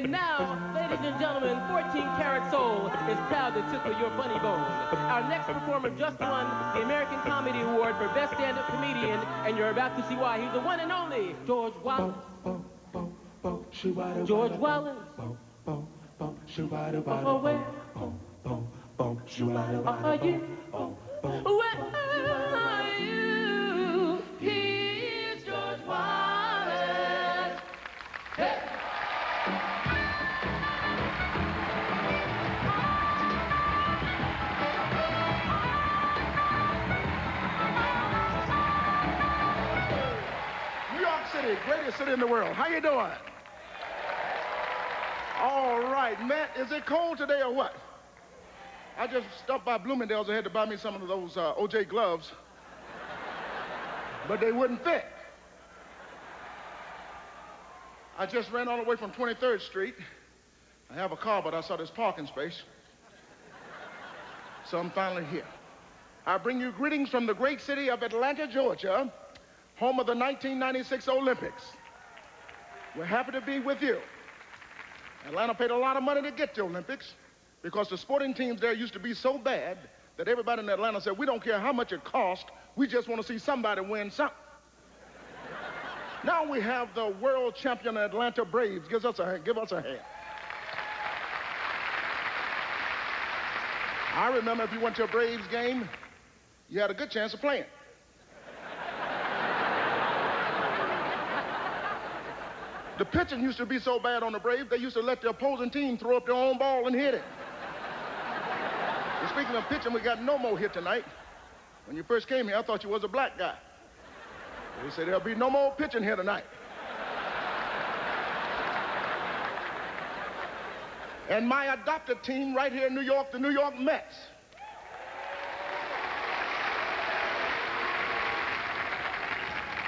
And now, ladies and gentlemen, 14-Karat Soul is proud to tickle your funny bone. Our next performer just won the American Comedy Award for Best Stand-Up Comedian, and you're about to see why. He's the one and only George Wallace. George Wallace. Oh, where are you? Where are you? Here's George Wallace. Hey! New York City, greatest city in the world. How you doing? All right, Matt, is it cold today or what? I just stopped by Bloomingdale's. I had to buy me some of those OJ gloves, but they wouldn't fit. I just ran all the way from 23rd Street. I have a car, but I saw this parking space, so I'm finally here. I bring you greetings from the great city of Atlanta, Georgia, home of the 1996 Olympics. We're happy to be with you. Atlanta paid a lot of money to get the Olympics because the sporting teams there used to be so bad that everybody in Atlanta said, we don't care how much it costs, we just want to see somebody win something. Now we have the world champion Atlanta Braves. Give us a hand. I remember if you went to a Braves game, you had a good chance of playing. The pitching used to be so bad on the Braves, they used to let the opposing team throw up their own ball and hit it. And speaking of pitching, we got no more here tonight. When you first came here, I thought you was a black guy. They said there'll be no more pitching here tonight. And my adopted team right here in New York, the New York Mets.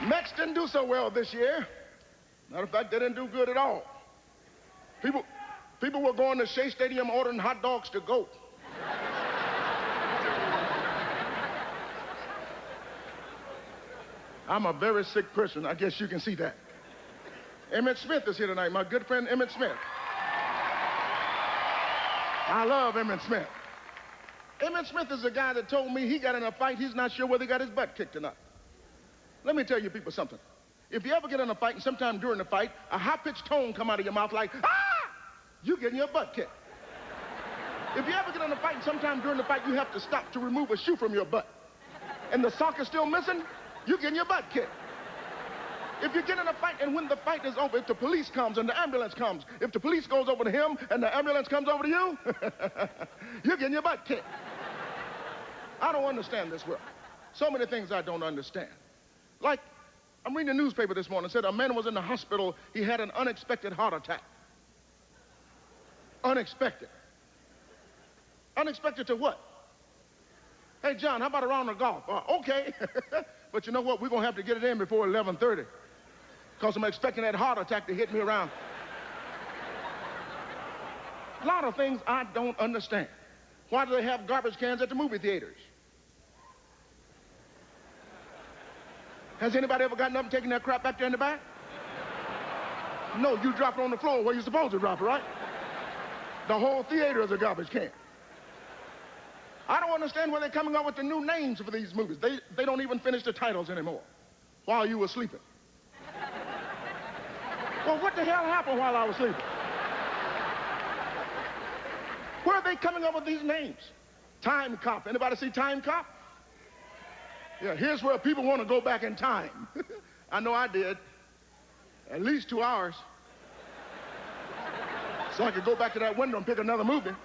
Mets didn't do so well this year. Matter of fact, they didn't do good at all. People were going to Shea Stadium ordering hot dogs to go. I'm a very sick person. I guess you can see that. Emmett Smith is here tonight, my good friend Emmett Smith. I love Emmett Smith. Emmett Smith is the guy that told me he got in a fight, he's not sure whether he got his butt kicked or not. Let me tell you people something. If you ever get in a fight and sometime during the fight, a high-pitched tone come out of your mouth like, ah! You getting your butt kicked. If you ever get in a fight and sometime during the fight you have to stop to remove a shoe from your butt, and the sock is still missing, you getting your butt kicked. If you get in a fight and when the fight is over, if the police comes and the ambulance comes, if the police goes over to him and the ambulance comes over to you, you're getting your butt kicked. I don't understand this world. So many things I don't understand. Like, I'm reading the newspaper this morning. It said a man was in the hospital. He had an unexpected heart attack. Unexpected. Unexpected to what? Hey, John, how about a round of golf? Okay. But you know what? We're going to have to get it in before 11:30 because I'm expecting that heart attack to hit me around. A lot of things I don't understand. Why do they have garbage cans at the movie theaters? Has anybody ever gotten up and taken that crap back there in the back? No, you drop it on the floor where you're supposed to drop it, right? The whole theater is a garbage can. I don't understand why they're coming up with the new names for these movies. They don't even finish the titles anymore while you were sleeping. Well, what the hell happened while I was sleeping? Where are they coming up with these names? Time Cop. Anybody see Time Cop? Yeah, here's where people want to go back in time. I know I did. At least 2 hours. So I could go back to that window and pick another movie.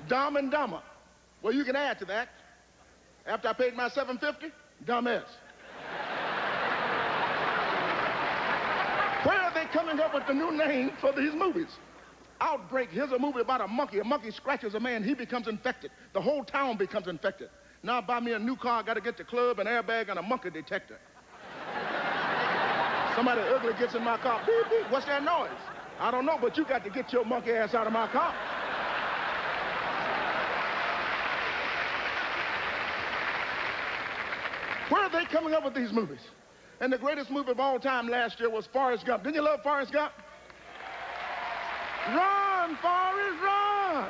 Dumb and Dumber. Well, you can add to that. After I paid my $7.50, dumbass. Where are they coming up with the new name for these movies? Outbreak, here's a movie about a monkey. A monkey scratches a man, he becomes infected. The whole town becomes infected. Now buy me a new car, I gotta get the club, an airbag, and a monkey detector. Somebody ugly gets in my car, beep, beep, what's that noise? I don't know, but you got to get your monkey ass out of my car. Where are they coming up with these movies? And the greatest movie of all time last year was Forrest Gump. Didn't you love Forrest Gump? Run, Forrest, run!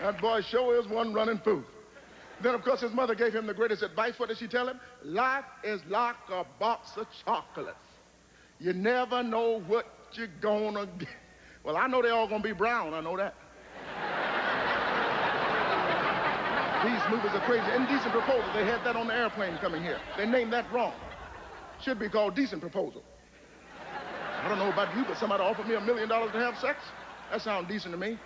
That boy sure is one running fool. Then, of course, his mother gave him the greatest advice. What did she tell him? Life is like a box of chocolates. You never know what you're gonna get. Well, I know they're all gonna be brown, I know that. These movies are crazy. Indecent Proposal, they had that on the airplane coming here. They named that wrong. Should be called Decent Proposal. I don't know about you, but somebody offered me $1 million to have sex. That sounds decent to me.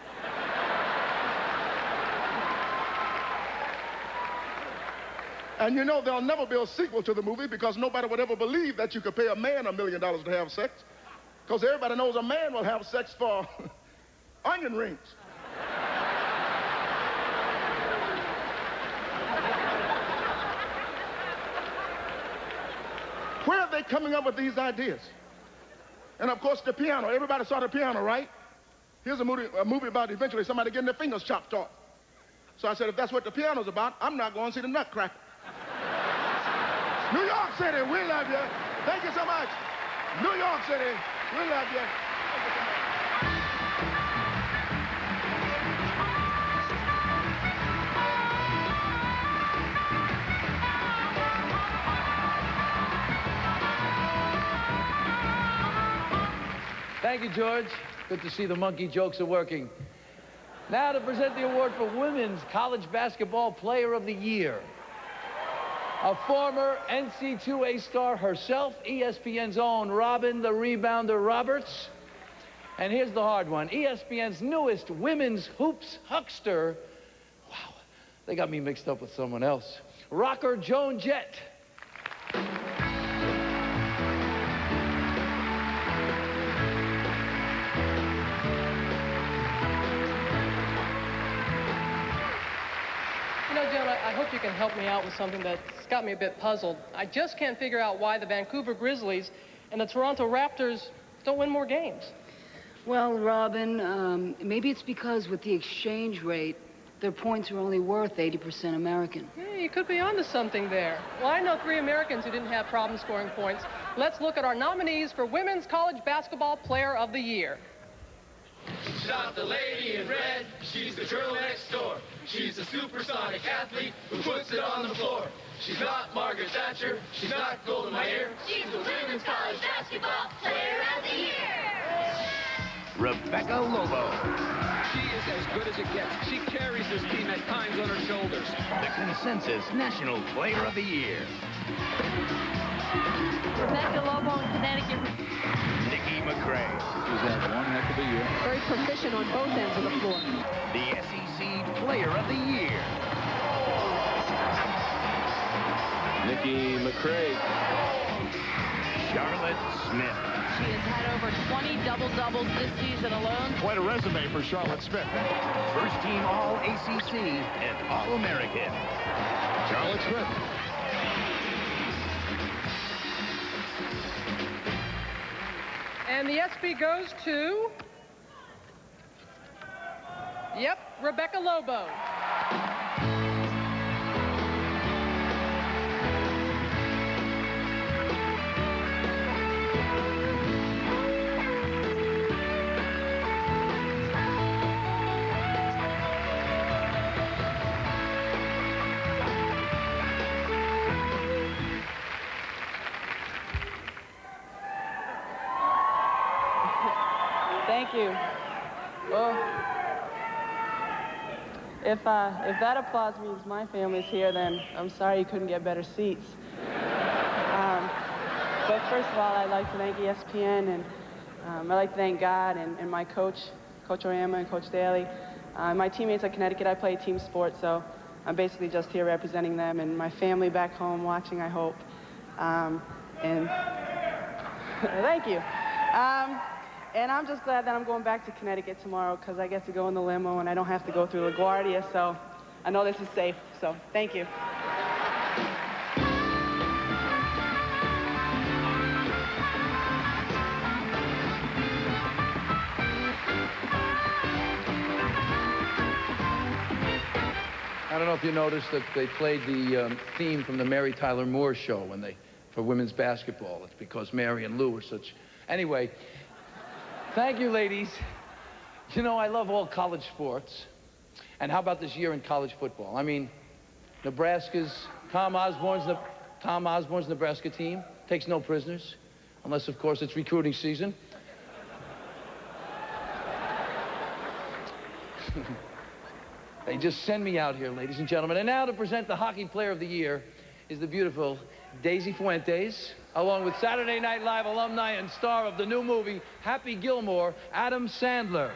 And you know, there'll never be a sequel to the movie because nobody would ever believe that you could pay a man $1 million to have sex. Because everybody knows a man will have sex for onion rings. Where are they coming up with these ideas? And of course, the piano. Everybody saw the piano, right? Here's a movie about eventually somebody getting their fingers chopped off. So I said, if that's what the piano's about, I'm not going to see the Nutcracker. New York City, we love you. Thank you so much. New York City, we love you. Thank you so much. Thank you, George. Good to see the monkey jokes are working. Now to present the award for Women's College Basketball Player of the Year. A former NC2A star herself, ESPN's own Robin the Rebounder Roberts. And here's the hard one. ESPN's newest women's hoops huckster. Wow, they got me mixed up with someone else. Rocker Joan Jett. I hope you can help me out with something that's got me a bit puzzled. I just can't figure out why the Vancouver Grizzlies and the Toronto Raptors don't win more games. Well, Robin, maybe it's because with the exchange rate, their points are only worth 80% American. Yeah, you could be onto something there. Well, I know 3 Americans who didn't have problems scoring points. Let's look at our nominees for Women's College Basketball Player of the Year. She's not the lady in red, she's the girl next door. She's a supersonic athlete who puts it on the floor. She's not Margaret Thatcher, she's not Golden Meir. She's the Women's College Basketball Player of the Year. Rebecca Lobo. She is as good as it gets. She carries this team at times on her shoulders. The consensus National Player of the Year. Rebecca Lobo in Connecticut. Nikki McCray. She's had one heck of a year. Very proficient on both ends of the floor. The SEC Player of the Year. Nikki McCray. Charlotte Smith. She has had over 20 double-doubles this season alone. Quite a resume for Charlotte Smith. First team All-ACC and All-American. Charlotte Smith. And the ESPY goes to... Yep, Rebecca Lobo. Thank you. Well, if that applause means my family's here, then I'm sorry you couldn't get better seats. But first of all, I'd like to thank ESPN, and I'd like to thank God and my coach, Coach Oyama and Coach Daly. My teammates at Connecticut, I play team sports, so I'm basically just here representing them, and my family back home watching, I hope. And thank you. And I'm just glad that I'm going back to Connecticut tomorrow because I get to go in the limo and I don't have to go through LaGuardia, so I know this is safe. So thank you. I don't know if you noticed that they played the theme from the Mary Tyler Moore Show when they for women's basketball. It's because Mary and Lou are such... Anyway, thank you, ladies. You know, I love all college sports. And how about this year in college football? I mean, Nebraska's Tom Osborne's Nebraska team takes no prisoners, unless, of course, it's recruiting season. They just send me out here, ladies and gentlemen. And now to present the Hockey Player of the Year is the beautiful Daisy Fuentes, along with Saturday Night Live alumni and star of the new movie, Happy Gilmore, Adam Sandler.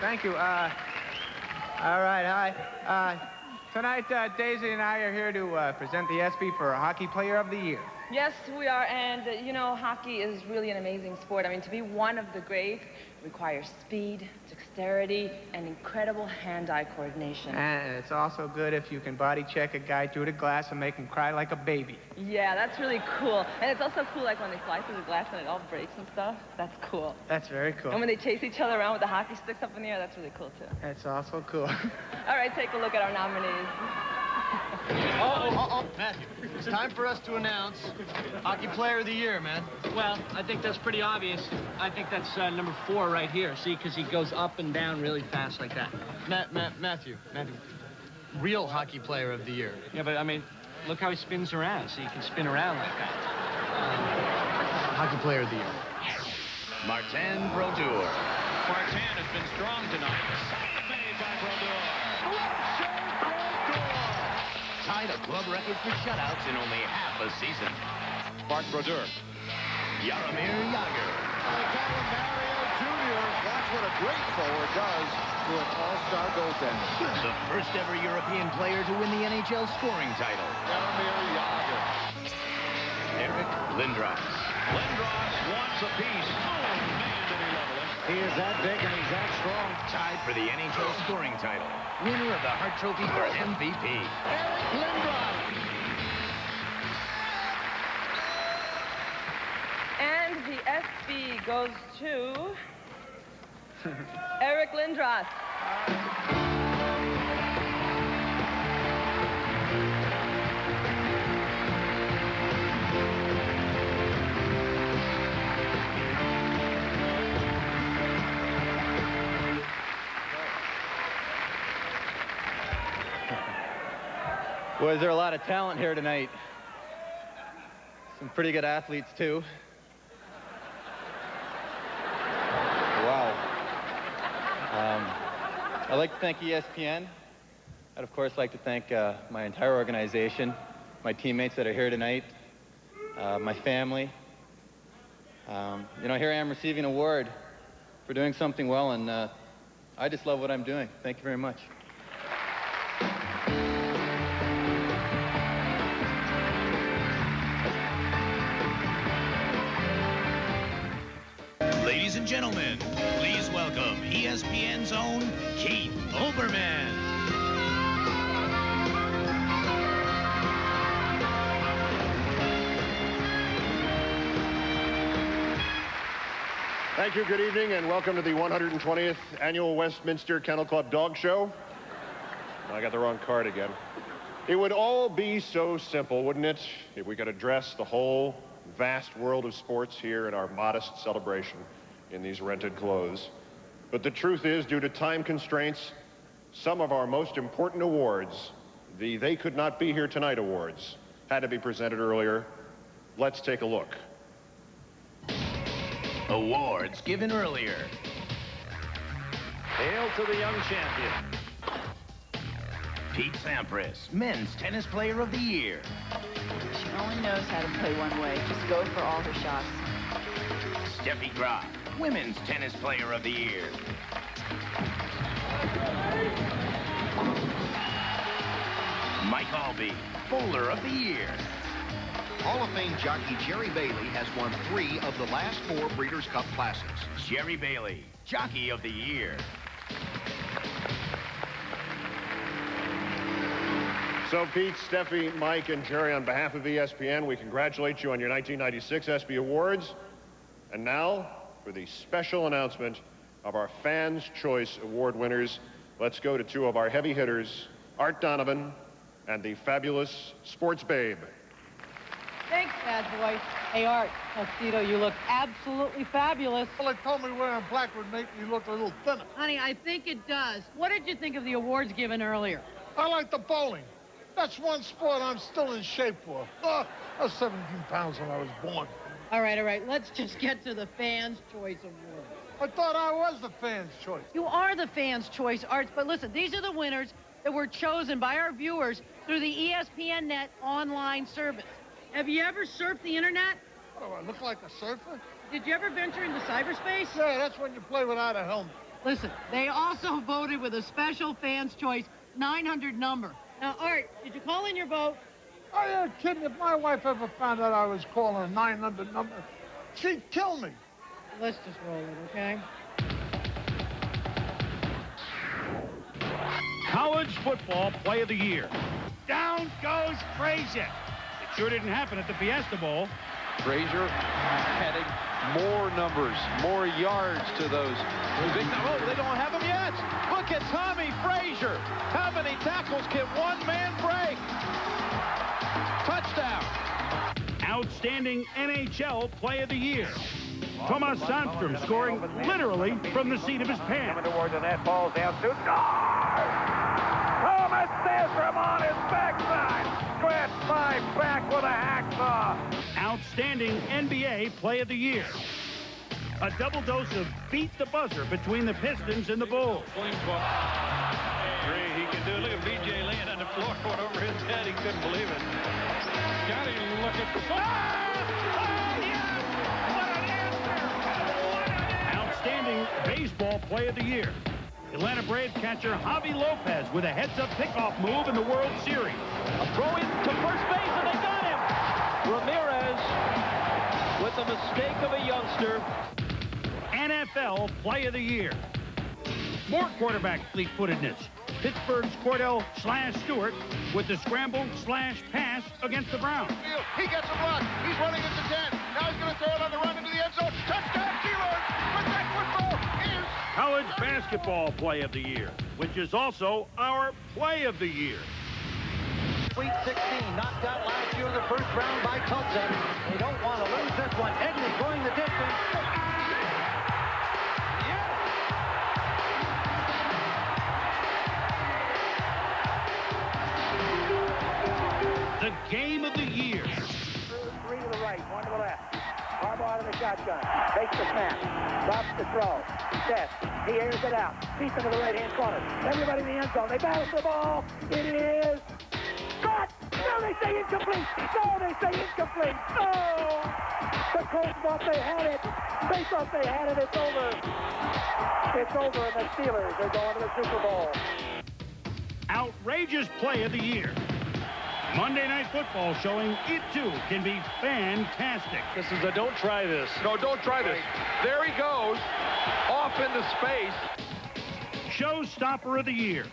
Thank you. All right, hi. Tonight, Daisy and I are here to present the ESPY for Hockey Player of the Year. Yes, we are, and you know, hockey is really an amazing sport. I mean, to be one of the great requires speed, dexterity, and incredible hand-eye coordination. And it's also good if you can body check a guy through the glass and make him cry like a baby. Yeah, that's really cool. And it's also cool, like, when they fly through the glass and it all breaks and stuff. That's cool. That's very cool. And when they chase each other around with the hockey sticks up in the air, that's really cool, too. That's also cool. All right, take a look at our nominees. Matthew, it's time for us to announce Hockey Player of the Year, man. Well, I think that's pretty obvious. I think that's number 4 right here. See, because he goes up and down really fast like that. Matthew, real Hockey Player of the Year. Yeah, but I mean, look how he spins around. See, he can spin around like that. Hockey Player of the Year. Martin Brodeur. Martin has been strong tonight. Made by Brodeur. Tied a club record for shutouts in only half a season. Mark Brodeur. Jaromir Jagr. Mario Jr. That's what a great forward does to an all-star goaltender. The first ever European player to win the NHL scoring title. Jaromir Jagr. Eric Lindros. Lindros wants a piece. Oh, man, did he level it. He is that big and he's that strong. Tied for the NHL scoring title. Winner of the Hart Trophy for MVP. Eric Lindros. And the ESPY goes to Eric Lindros. Boy, is there a lot of talent here tonight. Some pretty good athletes, too. Wow. I'd like to thank ESPN. I'd, of course, like to thank my entire organization, my teammates that are here tonight, my family. You know, here I am receiving an award for doing something well, and I just love what I'm doing. Thank you very much. Ladies and gentlemen, please welcome ESPN's own Keith Olbermann. Thank you, good evening, and welcome to the 120th Annual Westminster Kennel Club Dog Show. I got the wrong card again. It would all be so simple, wouldn't it, if we could address the whole vast world of sports here in our modest celebration in these rented clothes. But the truth is, due to time constraints, some of our most important awards, the They Could Not Be Here Tonight awards, had to be presented earlier. Let's take a look. Awards given earlier. Hail to the young champion. Pete Sampras, Men's Tennis Player of the Year. She only knows how to play one way. Just go for all her shots. Steffi Graf, Women's Tennis Player of the Year. Mike Albee, Bowler of the Year. Hall of Fame jockey Jerry Bailey has won 3 of the last 4 Breeders' Cup Classics. Jerry Bailey, Jockey of the Year. So Pete, Steffi, Mike, and Jerry, on behalf of ESPN, we congratulate you on your 1996 ESPY Awards. And now, for the special announcement of our Fans' Choice Award winners, let's go to two of our heavy hitters, Art Donovan and the fabulous Sports Babe. Thanks, bad boy. Hey, Art, Tito, you look absolutely fabulous. Well, they told me wearing black would make me look a little thinner. Honey, I think it does. What did you think of the awards given earlier? I like the bowling. That's one sport I'm still in shape for. I was 17 pounds when I was born. All right. Let's just get to the Fans' Choice Award. I thought I was the Fans' Choice. You are the Fans' Choice, Art, but listen, these are the winners that were chosen by our viewers through the ESPN Net online service. Have you ever surfed the internet? What do I look like, a surfer? Did you ever venture into cyberspace? Yeah, that's when you play without a helmet. Listen, they also voted with a special Fans' Choice 900 number. Now, Art, did you call in your vote? Oh, yeah, kidding. If my wife ever found out I was calling a 900 number, she'd kill me. Let's just roll it, okay? College football play of the year. Down goes Frazier. It sure didn't happen at the Fiesta Bowl. Frazier adding more numbers, more yards to those. Big, oh, they don't have him yet. Look at Tommy Frazier. How many tackles can one man break? Touchdown. Outstanding NHL play of the year. Thomas Sandstrom scoring literally from the seat of his pants. Coming toward the net, ball's down to Thomas Sandstrom on his backside. Grant my back with a hacksaw. Outstanding NBA play of the year. A double dose of beat the buzzer between the Pistons and the Bulls. Great, he can do it. Look at BJ laying on the floor, going over his head. He couldn't believe it. Got him. Look at the. Outstanding baseball play of the year. Atlanta Braves catcher Javi Lopez with a heads-up pickoff move in the World Series. A throw in to first base, and they got him. Ramirez with the mistake of a youngster. NFL play of the year. More quarterback fleet-footedness. Pittsburgh's Cordell /Stewart with the scramble/pass against the Browns. He gets a block. He's running into 10. Now he's going to throw it on the run into the end zone. Touchdown, Steelers! But that football is... College basketball play of the year, which is also our play of the year. Sweet 16, knocked out last year in the first round by Tulsa. They don't want to lose this one. Egley going the distance. The game of the year. Three to the right, one to the left. Harbaugh out of the shotgun. Takes the snap. Drops the throw. Seth. He airs it out. Deep into the right-hand corner. Everybody in the end zone. They bounce the ball. It is caught. No, they say incomplete. No, they say incomplete. No. The Colts thought they had it. They thought they had it. It's over. It's over, and the Steelers are going to the Super Bowl. Outrageous play of the year. Monday Night Football showing it too can be fantastic. This is a don't try this. No, don't try this. There he goes, off into space. Showstopper of the year.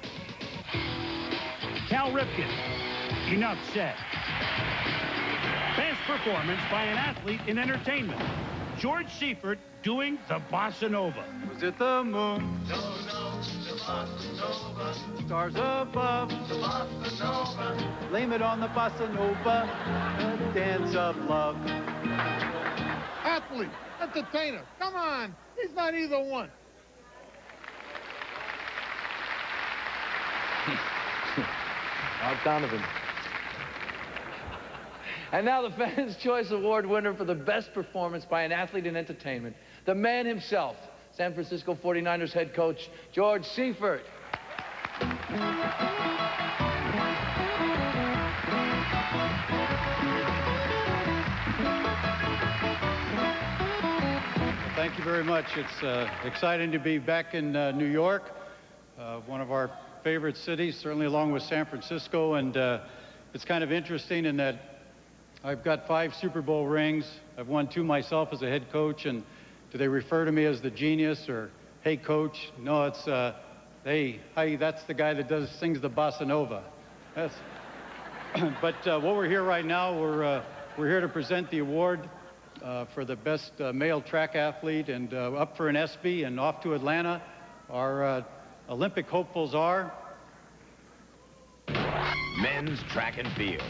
Cal Ripken. Enough said. Best performance by an athlete in entertainment. George Seifert doing the Bossa Nova. Was it the moon? No, the Bossa Nova. Stars above. The Bossa Nova. Blame it on the Bossa Nova. The dance of love. Athlete, entertainer, come on. He's not either one. Art Donovan. And now the Fans' Choice Award winner for the best performance by an athlete in entertainment, the man himself, San Francisco 49ers head coach, George Seifert. Thank you very much. It's exciting to be back in New York, one of our favorite cities, certainly along with San Francisco. And it's kind of interesting in that I've got 5 Super Bowl rings. I've won 2 myself as a head coach. And do they refer to me as the genius or, hey, coach? No, it's, hey, that's the guy that sings the Bossa Nova. But what we're here right now, we're here to present the award for the best male track athlete, and up for an ESPY and off to Atlanta. Our Olympic hopefuls are... Men's track and field.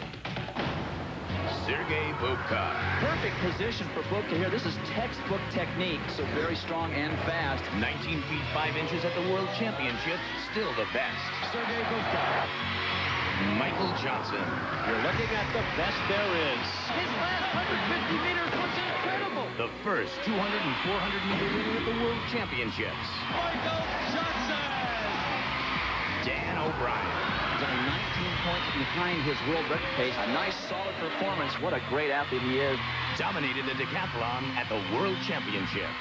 Sergei Bubka. Perfect position for Bubka here. This is textbook technique, so very strong and fast. 19 feet 5 inches at the World Championships, still the best. Sergei Bubka. Michael Johnson. You're looking at the best there is. His last 150 meters was incredible. The first 200 and 400-meter winner at the World Championships. Michael Johnson. Dan O'Brien. He's only 19 points behind his world record pace. A nice, solid performance. What a great athlete he is. Dominated the decathlon at the World Championships.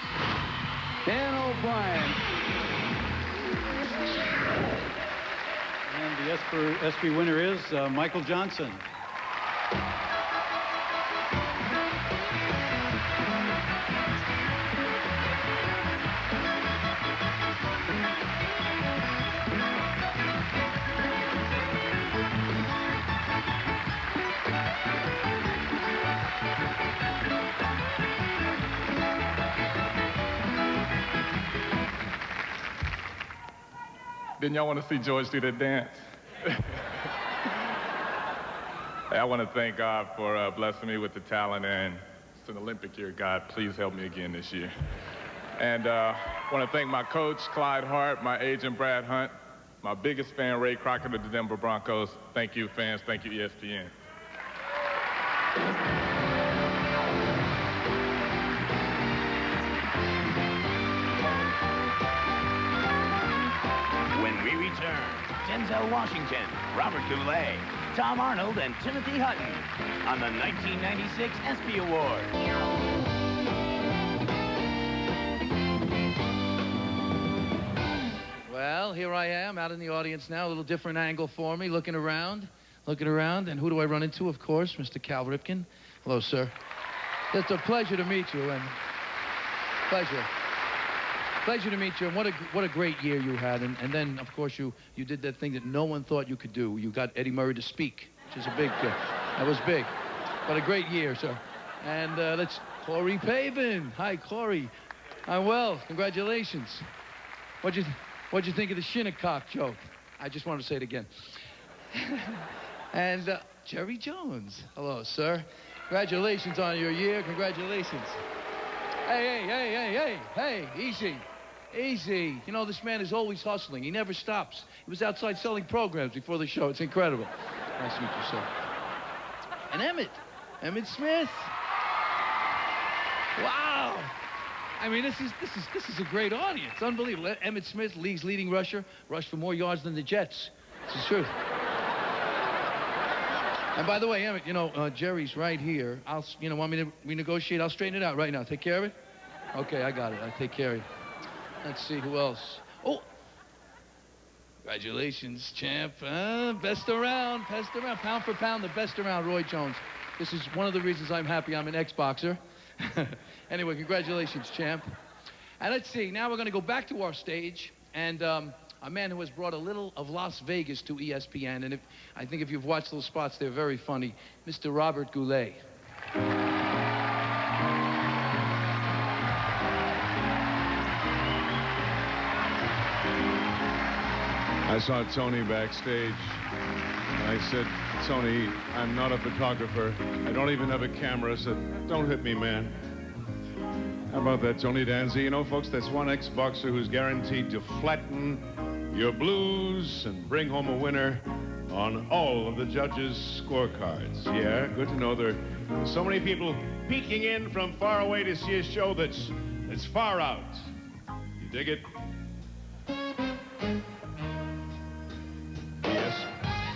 Dan O'Brien. And the ESPY winner is Michael Johnson. Didn't y'all want to see George do that dance? I want to thank God for blessing me with the talent, and it's an Olympic year. God, please help me again this year. And I want to thank my coach, Clyde Hart, my agent, Brad Hunt, my biggest fan, Ray Crockett of the Denver Broncos. Thank you, fans. Thank you, ESPN. When we return, Denzel Washington, Robert Goulet, Tom Arnold, and Timothy Hutton on the 1996 ESPY Award. Well, here I am out in the audience now, a little different angle for me, looking around, and who do I run into? Of course, Mr. Cal Ripken. Hello, sir. It's a pleasure to meet you, and pleasure to meet you, and what a great year you had, and then, of course, you did that thing that no one thought you could do. You got Eddie Murray to speak, which is a big, that was big. What a great year, sir. And that's Corey Pavin. Hi, Corey. I'm well, congratulations. What'd you think of the Shinnecock joke? I just wanted to say it again. And Jerry Jones. Hello, sir. Congratulations on your year. Congratulations. Hey, easy. Easy. You know, this man is always hustling. He never stops. He was outside selling programs before the show. It's incredible. Nice to meet you, sir. And Emmett Smith. Wow. I mean, this is a great audience. Unbelievable. Emmett Smith, league's leading rusher, rushed for more yards than the Jets. This is true. And by the way, Emmett, you know, Jerry's right here. Want me to renegotiate? I'll straighten it out right now. Take care of it? Okay, I got it. I'll take care of it. Let's see, who else? Oh! Congratulations, champ. Best around. Pound for pound, the best around, Roy Jones. This is one of the reasons I'm happy I'm an ex-boxer. Anyway, congratulations, champ. And let's see, now we're going to go back to our stage, and a man who has brought a little of Las Vegas to ESPN, and I think if you've watched those spots, they're very funny, Mr. Robert Goulet. I saw Tony backstage. I said, Tony, I'm not a photographer. I don't even have a camera. I said, don't hit me, man. How about that, Tony Danza? You know, folks, that's one ex-boxer who's guaranteed to flatten your blues and bring home a winner on all of the judges' scorecards. Yeah, good to know there are so many people peeking in from far away to see a show that's far out. You dig it?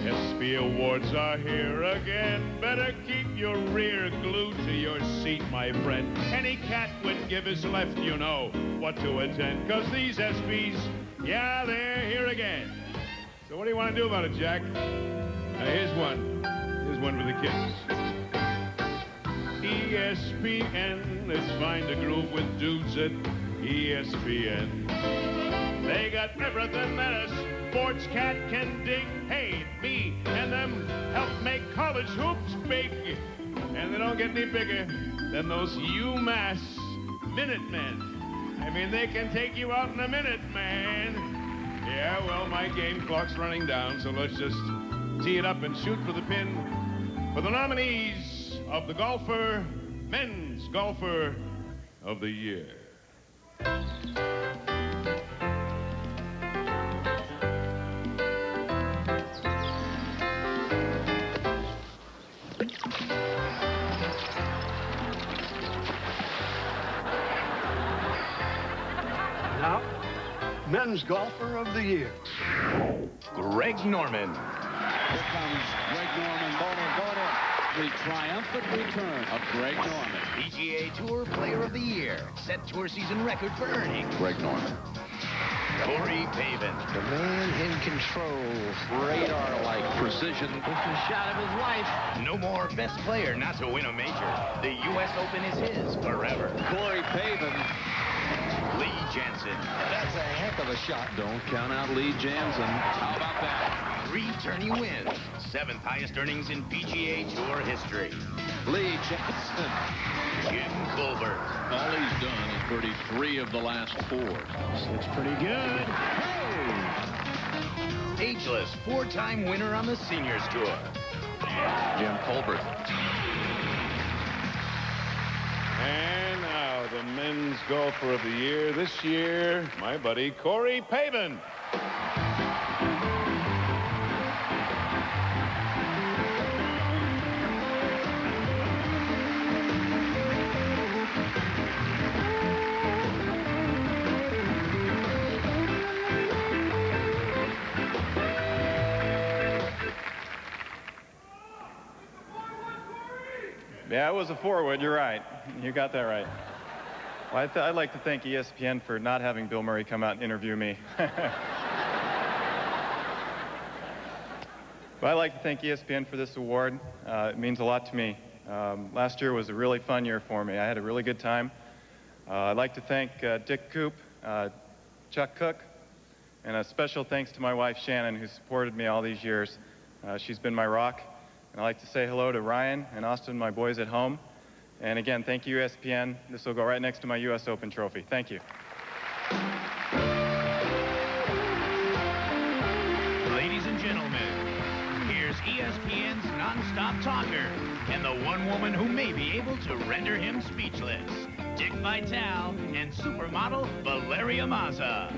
ESPY Awards are here again. Better keep your rear glued to your seat, my friend. Any cat would give his left, you know, what to attend. Because these ESPYs, yeah, they're here again. So what do you want to do about it, Jack? Here's one. Here's one for the kids. ESPN, let's find a groove with dudes at ESPN. They got everything that a sports cat can dig. Hey, me and them help make college hoops big. And they don't get any bigger than those UMass Minutemen. I mean, they can take you out in a minute, man. Yeah, well, my game clock's running down, so let's just tee it up and shoot for the pin for the nominees of the Men's Golfer of the Year. Now, Men's Golfer of the Year. Greg Norman. Here comes Greg Norman, going in. The triumphant return of Greg Norman. PGA Tour Player of the Year. Set tour season record for earnings. Greg Norman. Corey Pavin. The man in control. Radar-like precision. It's the shot of his life. No more best player not to win a major. The U.S. Open is his forever. Corey Pavin. Lee Janzen. That's a heck of a shot. Don't count out Lee Janzen. How about that? 3 tourney wins. 7th highest earnings in PGA Tour history. Lee Janzen. Jim Colbert. All he's done is birdie 3 of the last 4. Looks pretty good. Hey! Ageless, 4-time winner on the Seniors Tour. Jim Colbert. And now the Men's Golfer of the Year this year, my buddy Corey Pavin. Yeah, it was a forward. You're right. You got that right. Well, I'd like to thank ESPN for not having Bill Murray come out and interview me. But I'd like to thank ESPN for this award. It means a lot to me. Last year was a really fun year for me. I had a really good time. I'd like to thank Dick Coop, Chuck Cook, and a special thanks to my wife, Shannon, who supported me all these years. She's been my rock. And I'd like to say hello to Ryan and Austin, my boys at home. And again, thank you, ESPN. This will go right next to my U.S. Open trophy. Thank you. Ladies and gentlemen, here's ESPN's nonstop talker and the one woman who may be able to render him speechless, Dick Vitale and supermodel Valeria Mazza.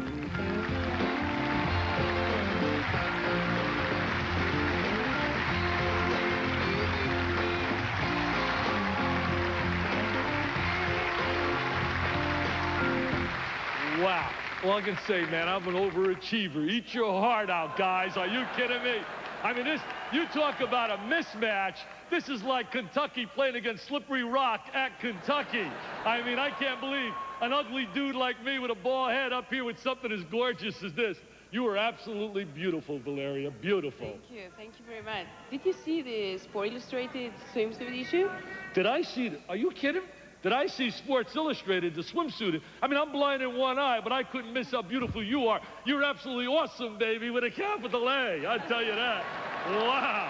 Wow. Well, I can say, man, I'm an overachiever. Eat your heart out, guys. Are you kidding me? I mean, you talk about a mismatch. This is like Kentucky playing against Slippery Rock at Kentucky. I mean, I can't believe an ugly dude like me with a bald head up here with something as gorgeous as this. You were absolutely beautiful, Valeria. Beautiful. Thank you. Thank you very much. Did you see the Sport Illustrated swimsuit issue? Did I see it? Are you kidding? Did I see Sports Illustrated, the swimsuit? I mean, I'm blind in one eye, but I couldn't miss how beautiful you are. You're absolutely awesome, baby, with a capital A. I tell you that. Wow.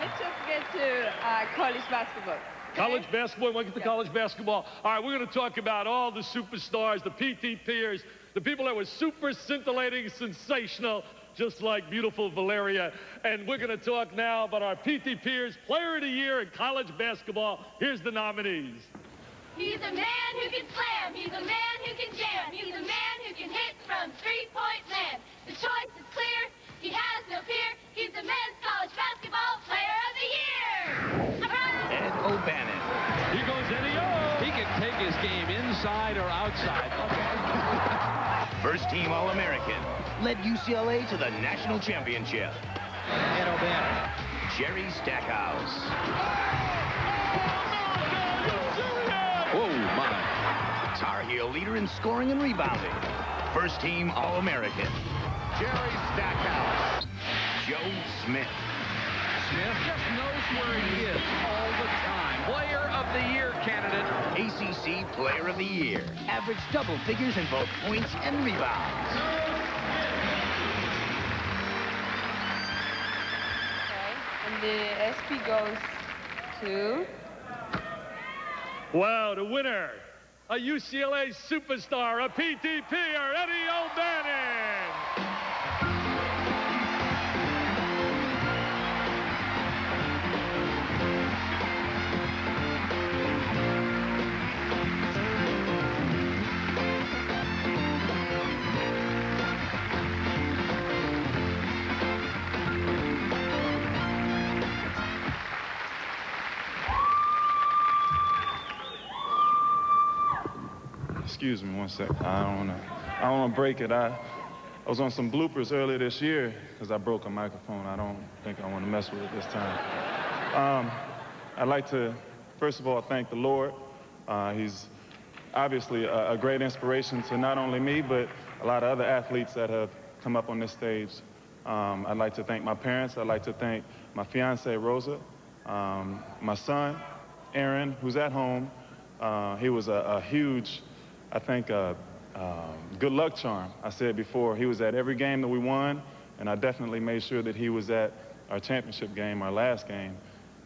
Let's just get to college basketball. College basketball, we'll get to college basketball. All right, we're going to talk about all the superstars, the PT peers, the people that were super scintillating, sensational, just like beautiful Valeria. And we're going to talk now about our PT peers, Player of the Year in college basketball. Here's the nominees. He's a man who can slam. He's a man who can jam. He's a man who can hit from three-point land. The choice is clear. He has no fear. He's the men's college basketball Player of the Year. Ed O'Bannon. He goes any-o. He can take his game inside or outside. First team All-American. Led UCLA to the national championship. Ed O'Bannon. Jerry Stackhouse. Oh, my. Tar Heel leader in scoring and rebounding. First team All-American. Jerry Stackhouse. Joe Smith. Smith just knows where he is all the time. Player of the Year candidate. ACC Player of the Year. Average double figures in both points and rebounds. Okay, and the SP goes to Wow, the winner, a UCLA superstar, a PTPer, Eddie O'Bannon. Excuse me one second. I don't wanna break it. I was on some bloopers earlier this year because I broke a microphone. I don't think I want to mess with it this time. I'd like to, first of all, thank the Lord. He's obviously a great inspiration to not only me, but a lot of other athletes that have come up on this stage. I'd like to thank my parents. I'd like to thank my fiance, Rosa, my son, Aaron, who's at home. He was a huge, I think, good luck charm. I said before, he was at every game that we won, and I definitely made sure that he was at our championship game, our last game,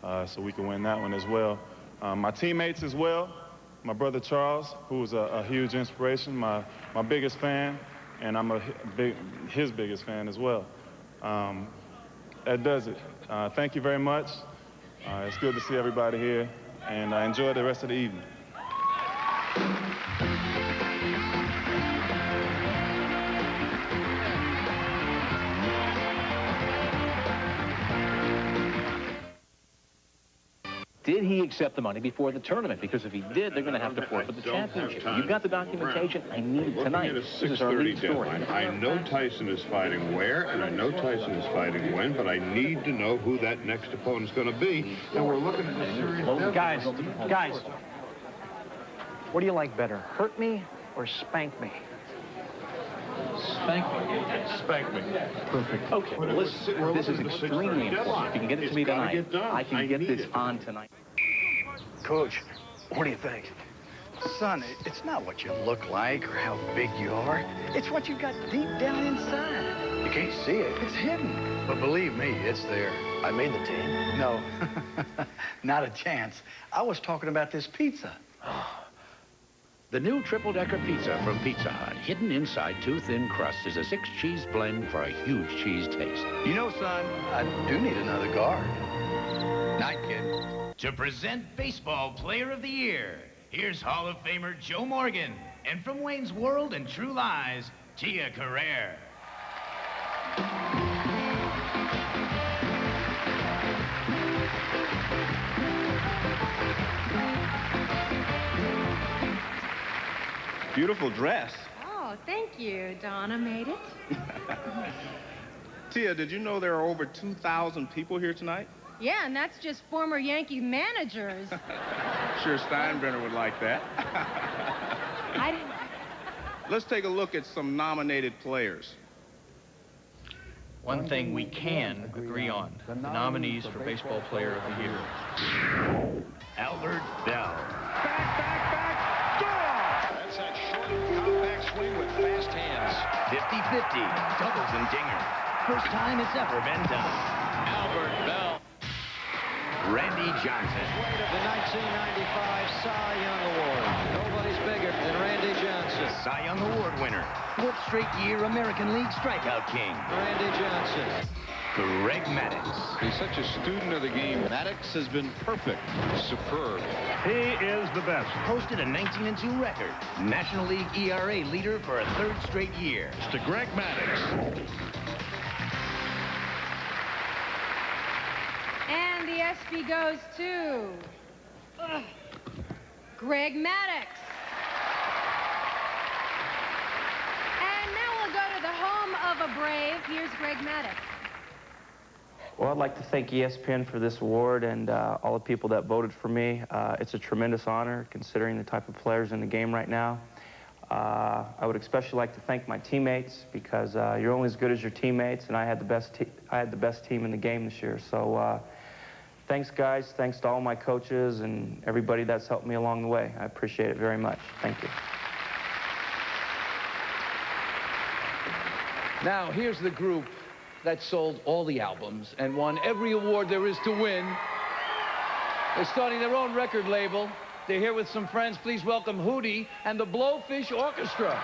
so we could win that one as well. My teammates as well, my brother Charles, who was a huge inspiration, my biggest fan, and I'm his biggest fan as well. That does it. Thank you very much. It's good to see everybody here, and enjoy the rest of the evening. Did he accept the money before the tournament? Because if he did, they're going to have to forfeit the championship. You've got the documentation. I need it tonight. This is our lead story. I know Tyson is fighting where, and I know Tyson is fighting when, but I need to know who that next opponent's going to be. And we're looking at this series. Guys, what do you like better, hurt me or spank me? Spank me. Spank me. Perfect. Okay, well, this is extremely important. If you can get it to me tonight, I can get this on tonight. Coach, what do you think? Son, it's not what you look like or how big you are. It's what you got deep down inside. You can't see it. It's hidden. But believe me, it's there. I made the team. No, not a chance. I was talking about this pizza. The new triple-decker pizza from Pizza Hut, hidden inside two thin crusts, is a 6-cheese blend for a huge cheese taste. You know, son, I do need another guard. Night, kid. To present Baseball Player of the Year, here's Hall of Famer Joe Morgan, and from Wayne's World and True Lies, Tia Carrere. Beautiful dress. Oh, thank you. Donna made it. Tia, did you know there are over 2,000 people here tonight? Yeah, and that's just former Yankee managers. Sure Steinbrenner would like that. I didn't... Let's take a look at some nominated players. One thing we can agree on, the nominees for Baseball Player of the Year. Albert Bell. That's that short, compact swing with fast hands. 50-50, doubles and dinger. First time it's ever been done. Albert Bell. Randy Johnson. The 1995 Cy Young Award. Nobody's bigger than Randy Johnson. Cy Young Award winner. 4th straight year American League strikeout king. Randy Johnson. Greg Maddux. He's such a student of the game. Maddux has been perfect. Superb. He is the best. Posted a 19-2 record. National League ERA leader for a 3rd straight year. To Greg Maddux. And the ESPY goes to... Greg Maddux. And now we'll go to the home of a Brave. Here's Greg Maddux. Well, I'd like to thank ESPN for this award and all the people that voted for me. It's a tremendous honor considering the type of players in the game right now. I would especially like to thank my teammates because you're only as good as your teammates, and I had the best team in the game this year. So thanks, guys. Thanks to all my coaches and everybody that's helped me along the way. I appreciate it very much. Thank you. Now, here's the group that sold all the albums and won every award there is to win. They're starting their own record label. They're here with some friends. Please welcome Hootie and the Blowfish Orchestra.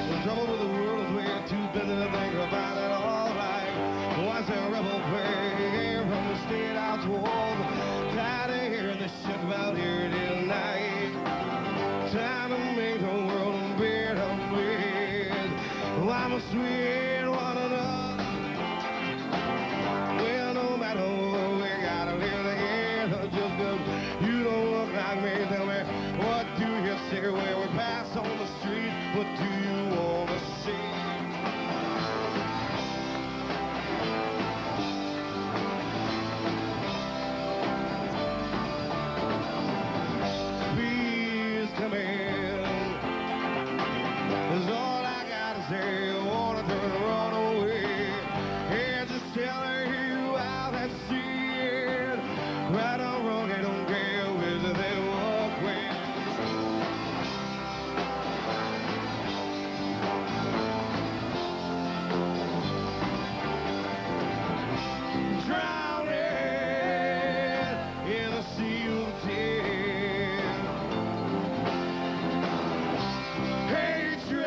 The trouble with the world is we're too busy to think about it all right. Once a rebel prayer from the state house walls. Tired of hearing this shit about here tonight. Time to make the world better, please. Why must we hate one another? Well, no matter what, we gotta live together. Just 'cause you don't look like me, tell me, what do you see when we pass on the street? What do you want to see? Please come in. That's all I gotta say. I wanna turn and run away. Yeah, just telling you how that shit. Right or wrong, I don't care whether they walk with. Drowning in the sea of tears. Hatred,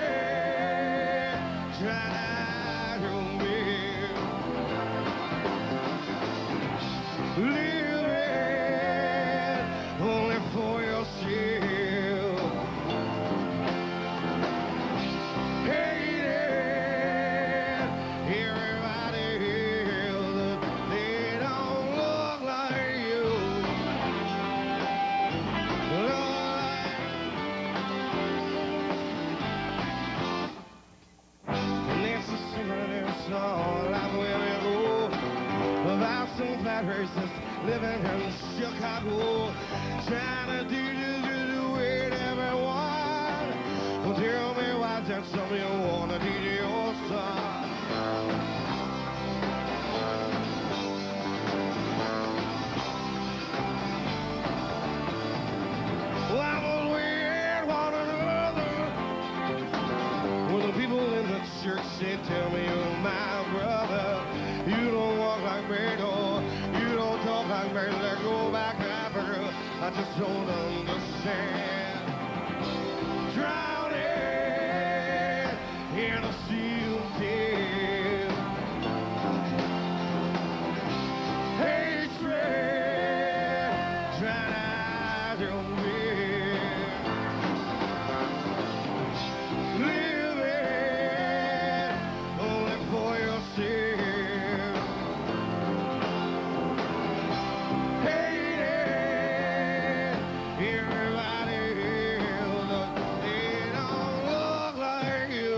trying to live. Living only for yourself. Hating everybody else. They don't look like you. Nancy singing their song, like where we go. About some fat racists living in Chicago, trying to do it, everyone. Well, tell me why that's something you want to do to your son. Why would we hate one another? Well, the people in the church say, tell me you're my brother. You don't walk like me, no. You don't talk like me. Let go back to Africa. I just don't understand. Drowning in a sea of tears. Hatred, trying to win. Living only for yourself. Hating everybody else. They don't look like you.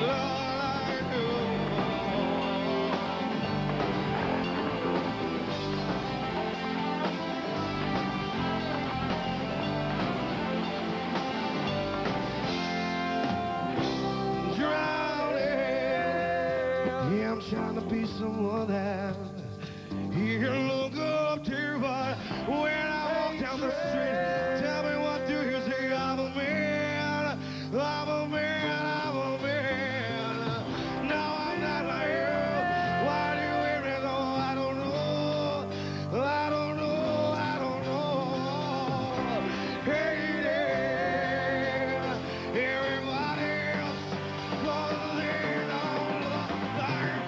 Look like you. Drowning. Yeah, I'm trying to be someone that you can look up to, but when I walk down the street, tell me what do you say? I'm a man, I'm a man, I'm a man. No, I'm not like you. Why do you hear me though? I don't know. I don't know. I don't know. Hating everybody else, 'cause they don't look like.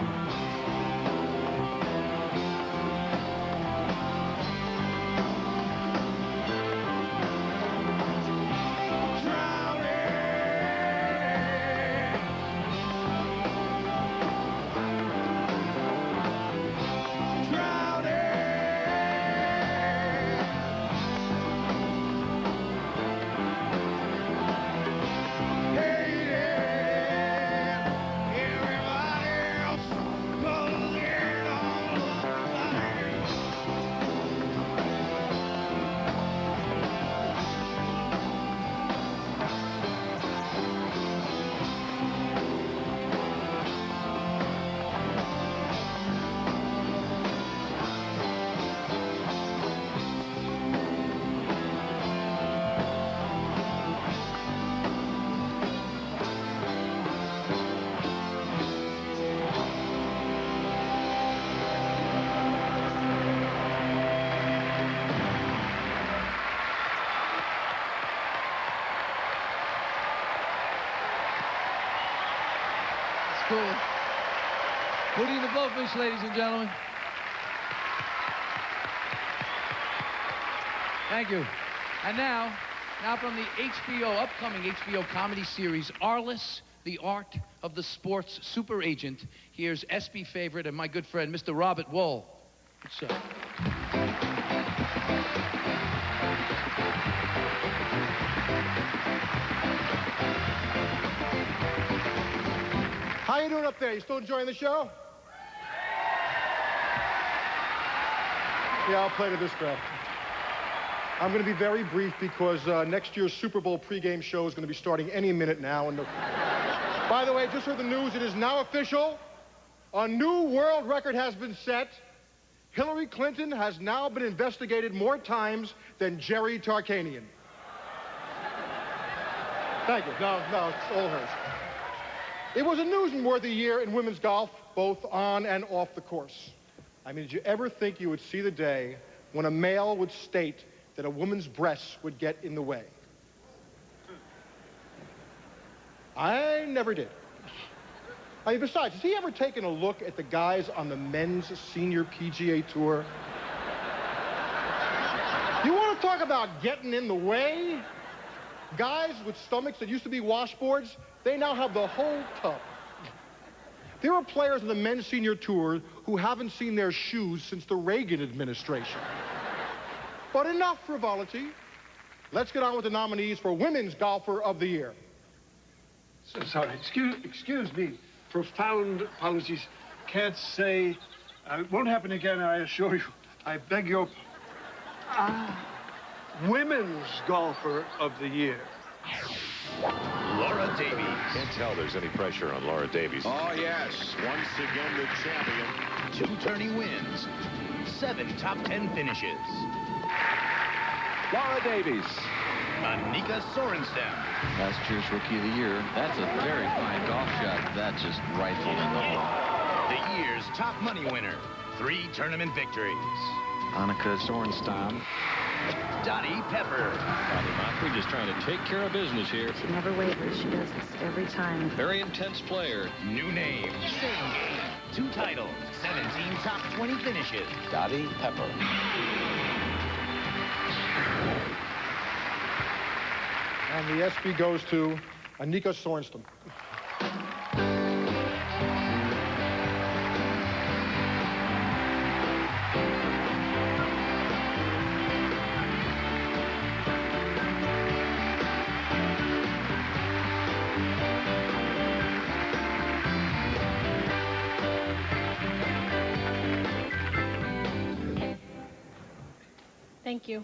cool. Hootie and the Blowfish, ladies and gentlemen. Thank you. And now from the upcoming HBO comedy series, Arliss, The Art of the Sports Super Agent, here's ESPY favorite and my good friend, Mr. Robert Wohl. What's up? How you doing up there? You still enjoying the show? Yeah, I'll play to this crowd. I'm going to be very brief because next year's Super Bowl pregame show is going to be starting any minute now. And by the way, just heard the news. It is now official. A new world record has been set. Hillary Clinton has now been investigated more times than Jerry Tarkanian. Thank you. No, it's all hers. It was a newsworthy year in women's golf, both on and off the course. I mean, did you ever think you would see the day when a male would state that a woman's breasts would get in the way? I never did. I mean, besides, has he ever taken a look at the guys on the men's senior PGA Tour? You want to talk about getting in the way? Guys with stomachs that used to be washboards, they now have the whole tub. There are players on the men's senior tour who haven't seen their shoes since the Reagan administration. But enough frivolity. Let's get on with the nominees for Women's Golfer of the Year. So sorry, excuse me. Profound apologies. Can't say. It won't happen again, I assure you. I beg your... Women's Golfer of the Year. Laura Davies. Can't tell there's any pressure on Laura Davies. Oh, yes. Once again, the champion. 2 tourney wins. 7 top 10 finishes. Laura Davies. Annika Sorenstam. Last year's Rookie of the Year. That's a very fine golf shot. That just rifled in the hole. The year's top money winner. 3 tournament victories. Annika Sorenstam. Dottie Pepper. Dottie Mockery just trying to take care of business here. She never wavers. She does this every time. Very intense player. New name. Same game. 2 titles. 17 top 20 finishes. Dottie Pepper. And the ESPY goes to Annika Sorenstam. Thank you.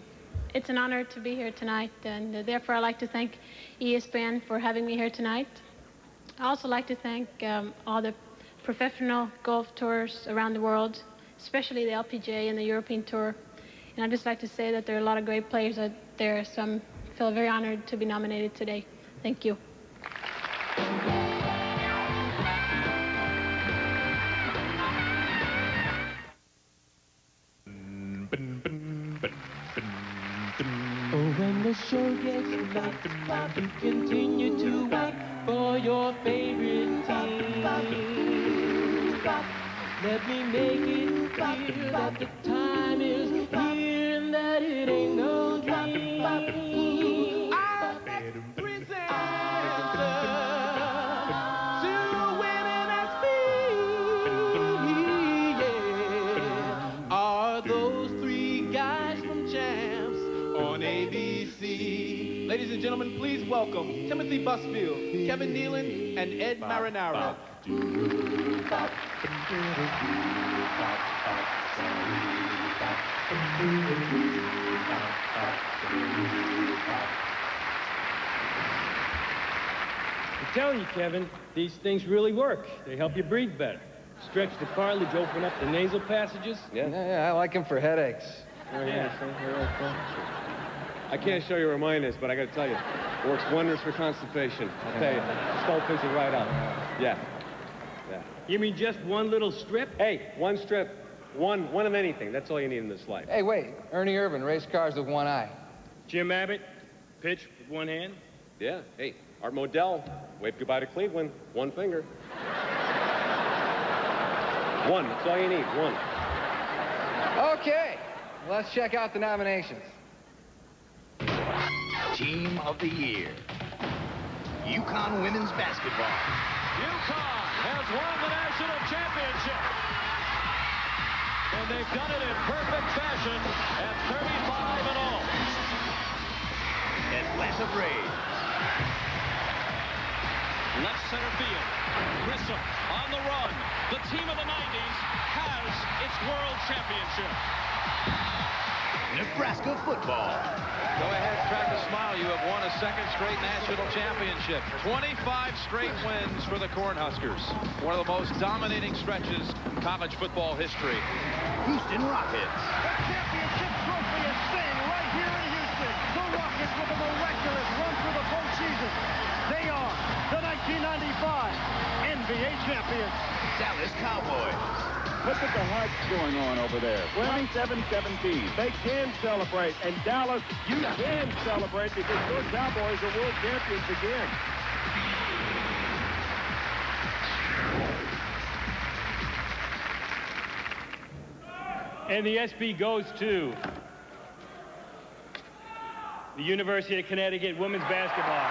It's an honor to be here tonight, and therefore I'd like to thank ESPN for having me here tonight. I'd also like to thank all the professional golf tours around the world, especially the LPGA and the European Tour. And I'd just like to say that there are a lot of great players out there, so I feel very honored to be nominated today. Thank you. When the show gets light, you continue to wait for your favorite team. Let me make it clear that the time is here and that it ain't no dream. I present to women as me, yeah. Are those 3 guys from Champs on ABC? Ladies and gentlemen, please welcome Timothy Busfield, Kevin Nealon, and Ed Marinaro. I'm telling you, Kevin, these things really work. They help you breathe better. Stretch the cartilage, open up the nasal passages. Yeah, I like them for headaches. I can't show you where mine is, but I got to tell you, it works wonders for constipation. I'll tell you, skull fills it right out. Yeah. You mean just one little strip? Hey, one strip. One of anything. That's all you need in this life. Hey, wait. Ernie Irvan raced cars with one eye. Jim Abbott, pitch with one hand. Yeah. Hey, Art Modell, wave goodbye to Cleveland, one finger. One. That's all you need. One. Okay. Let's check out the nominations. Team of the Year. UConn women's basketball. UConn has won the national championship. And they've done it in perfect fashion at 35-0. Atlanta Braves. Left center field. Grissom on the run. The team of the 90s has its world championship. Nebraska football. Go ahead, crack a smile. You have won a second straight national championship. 25 straight wins for the Cornhuskers. One of the most dominating stretches in college football history. Houston Rockets. The championship trophy is staying right here in Houston. The Rockets with a miraculous run through the postseason. They are the 1995 NBA champions. Dallas Cowboys. Look at the hearts going on over there. 27-17. They can celebrate. And Dallas, you can celebrate because your Cowboys are world champions again. And the ESPY goes to the University of Connecticut women's basketball.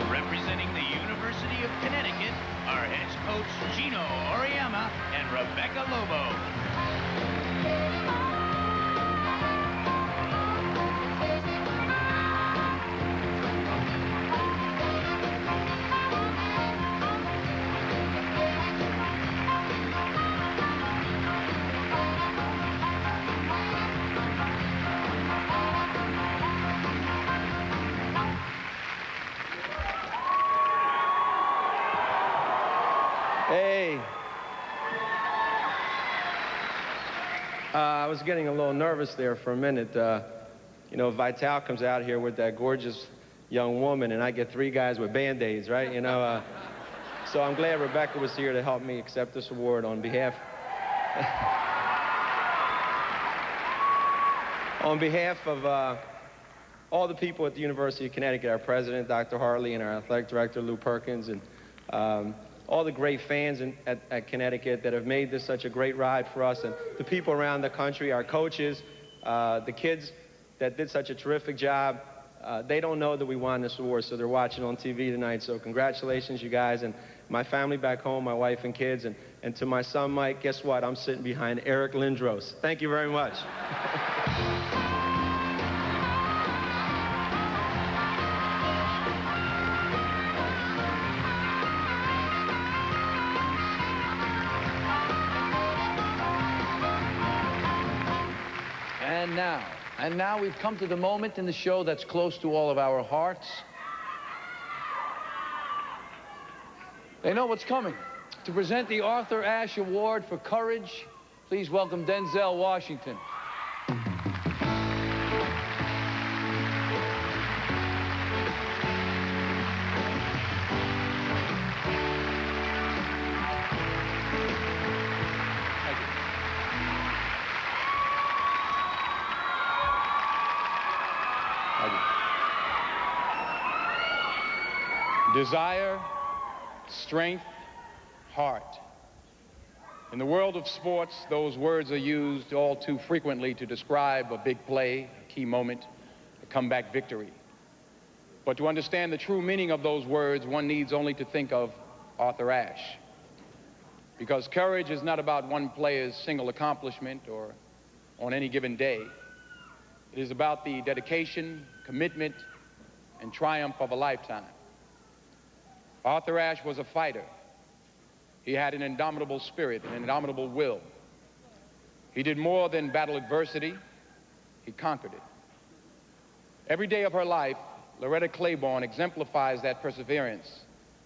Representing the University of Connecticut, our head coach Gino Auriemma and Rebecca Lobo. Hey. I was getting a little nervous there for a minute. You know, Vital comes out here with that gorgeous young woman, and I get three guys with Band-Aids, right? You know, so I'm glad Rebecca was here to help me accept this award on behalf of all the people at the University of Connecticut, our president, Dr. Hartley, and our athletic director, Lou Perkins, and all the great fans at Connecticut that have made this such a great ride for us, and the people around the country, our coaches, the kids that did such a terrific job. They don't know that we won this award, so they're watching on TV tonight. So congratulations, you guys, and my family back home, my wife and kids, and to my son, Mike, guess what? I'm sitting behind Eric Lindros. Thank you very much. And now we've come to the moment in the show that's close to all of our hearts. They know what's coming. To present the Arthur Ashe Award for Courage, please welcome Denzel Washington. Desire, strength, heart. In the world of sports, those words are used all too frequently to describe a big play, a key moment, a comeback victory. But to understand the true meaning of those words, one needs only to think of Arthur Ashe. Because courage is not about one player's single accomplishment or on any given day. It is about the dedication, commitment, and triumph of a lifetime. Arthur Ashe was a fighter. He had an indomitable spirit, an indomitable will. He did more than battle adversity. He conquered it. Every day of her life, Loretta Claiborne exemplifies that perseverance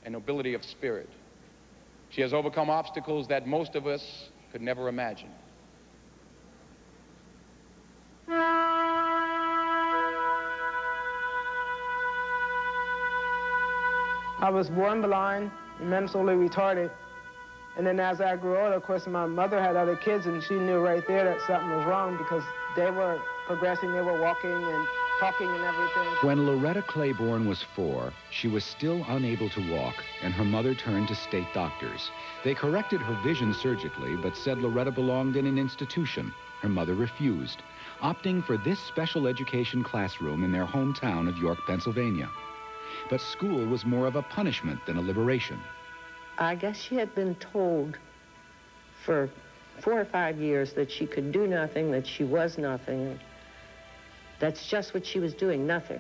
and nobility of spirit. She has overcome obstacles that most of us could never imagine. I was born blind and mentally retarded. And then as I grew older, of course, my mother had other kids, and she knew right there that something was wrong because they were progressing, they were walking, and talking and everything. When Loretta Claiborne was 4, she was still unable to walk, and her mother turned to state doctors. They corrected her vision surgically, but said Loretta belonged in an institution. Her mother refused, opting for this special education classroom in their hometown of York, Pennsylvania. But school was more of a punishment than a liberation. I guess she had been told for 4 or 5 years that she could do nothing, that she was nothing. That's just what she was doing, nothing.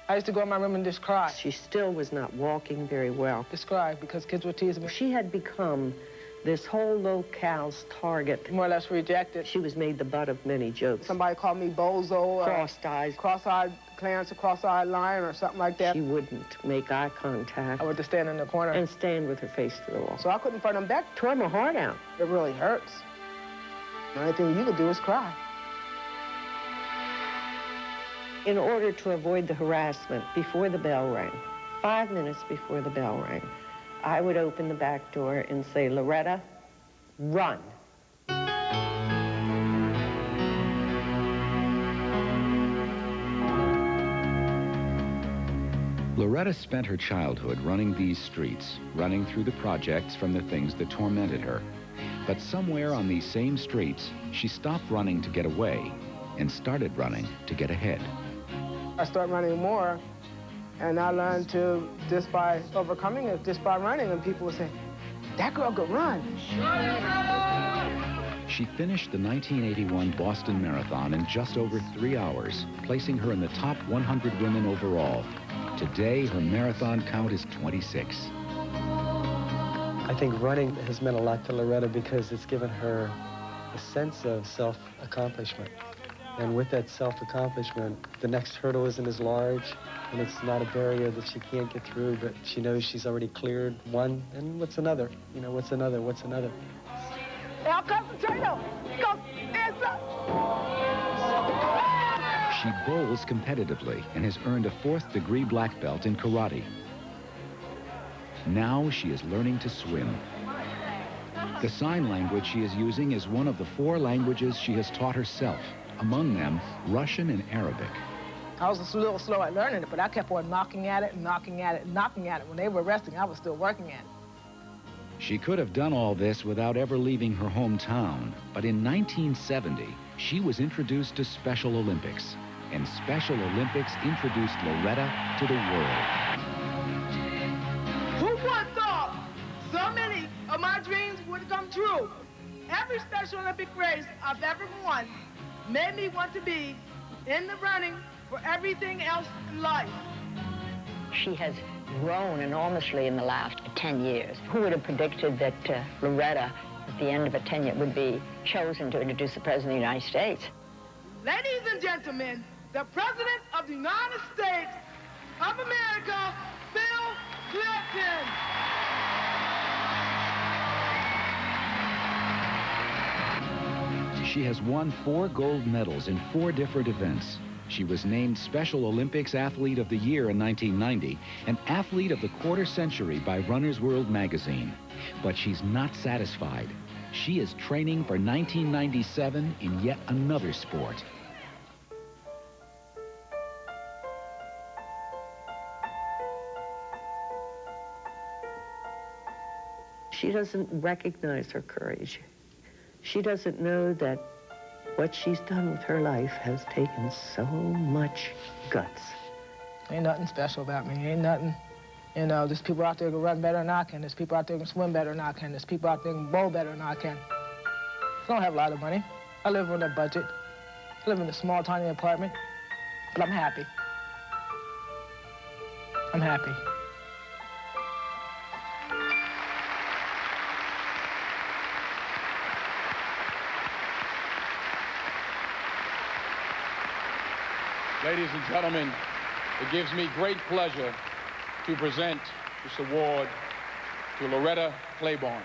I used to go in my room and just cry. She still was not walking very well. Just cry because kids were teasing me. She had become this whole locale's target. More or less rejected. She was made the butt of many jokes. Somebody called me bozo. Cross-eyed Clarence, or cross-eyed lion, or something like that. She wouldn't make eye contact. I would just stand in the corner. And stand with her face to the wall. So I couldn't front them back. Tore my heart out. It really hurts. The only thing you could do is cry. In order to avoid the harassment, before the bell rang, 5 minutes before the bell rang, I would open the back door and say, Loretta, run. Loretta spent her childhood running these streets, running through the projects from the things that tormented her. But somewhere on these same streets, she stopped running to get away and started running to get ahead. I started running more, and I learned to, just by overcoming it, just by running, and people would say, that girl could run. She finished the 1981 Boston Marathon in just over 3 hours, placing her in the top 100 women overall. Today, her marathon count is 26. I think running has meant a lot to Loretta because it's given her a sense of self-accomplishment. And with that self-accomplishment, the next hurdle isn't as large, and it's not a barrier that she can't get through, but she knows she's already cleared one, and what's another? You know, what's another? What's another? El Concentrado! Go! She bowls competitively and has earned a 4th-degree black belt in karate. Now she is learning to swim. The sign language she is using is one of the 4 languages she has taught herself. Among them, Russian and Arabic. I was a little slow at learning it, but I kept on knocking at it and knocking at it and knocking at it. When they were resting, I was still working at it. She could have done all this without ever leaving her hometown, but in 1970, she was introduced to Special Olympics, and Special Olympics introduced Loretta to the world. Who would have thought so many of my dreams would come true? Every Special Olympic race I've ever won made me want to be in the running for everything else in life. She has grown enormously in the last 10 years. Who would have predicted that Loretta, at the end of a tenure, would be chosen to introduce the President of the United States? Ladies and gentlemen, the President of the United States of America, Bill Clinton. She has won 4 gold medals in 4 different events. She was named Special Olympics Athlete of the Year in 1990 and Athlete of the Quarter Century by Runner's World magazine. But she's not satisfied. She is training for 1997 in yet another sport. She doesn't recognize her courage. She doesn't know that what she's done with her life has taken so much guts. Ain't nothing special about me. Ain't nothing. You know, there's people out there who can run better than I can. There's people out there who can swim better than I can. There's people out there who can bowl better than I can. I don't have a lot of money. I live on a budget. I live in a small, tiny apartment. But I'm happy. I'm happy. Ladies and gentlemen, it gives me great pleasure to present this award to Loretta Claiborne.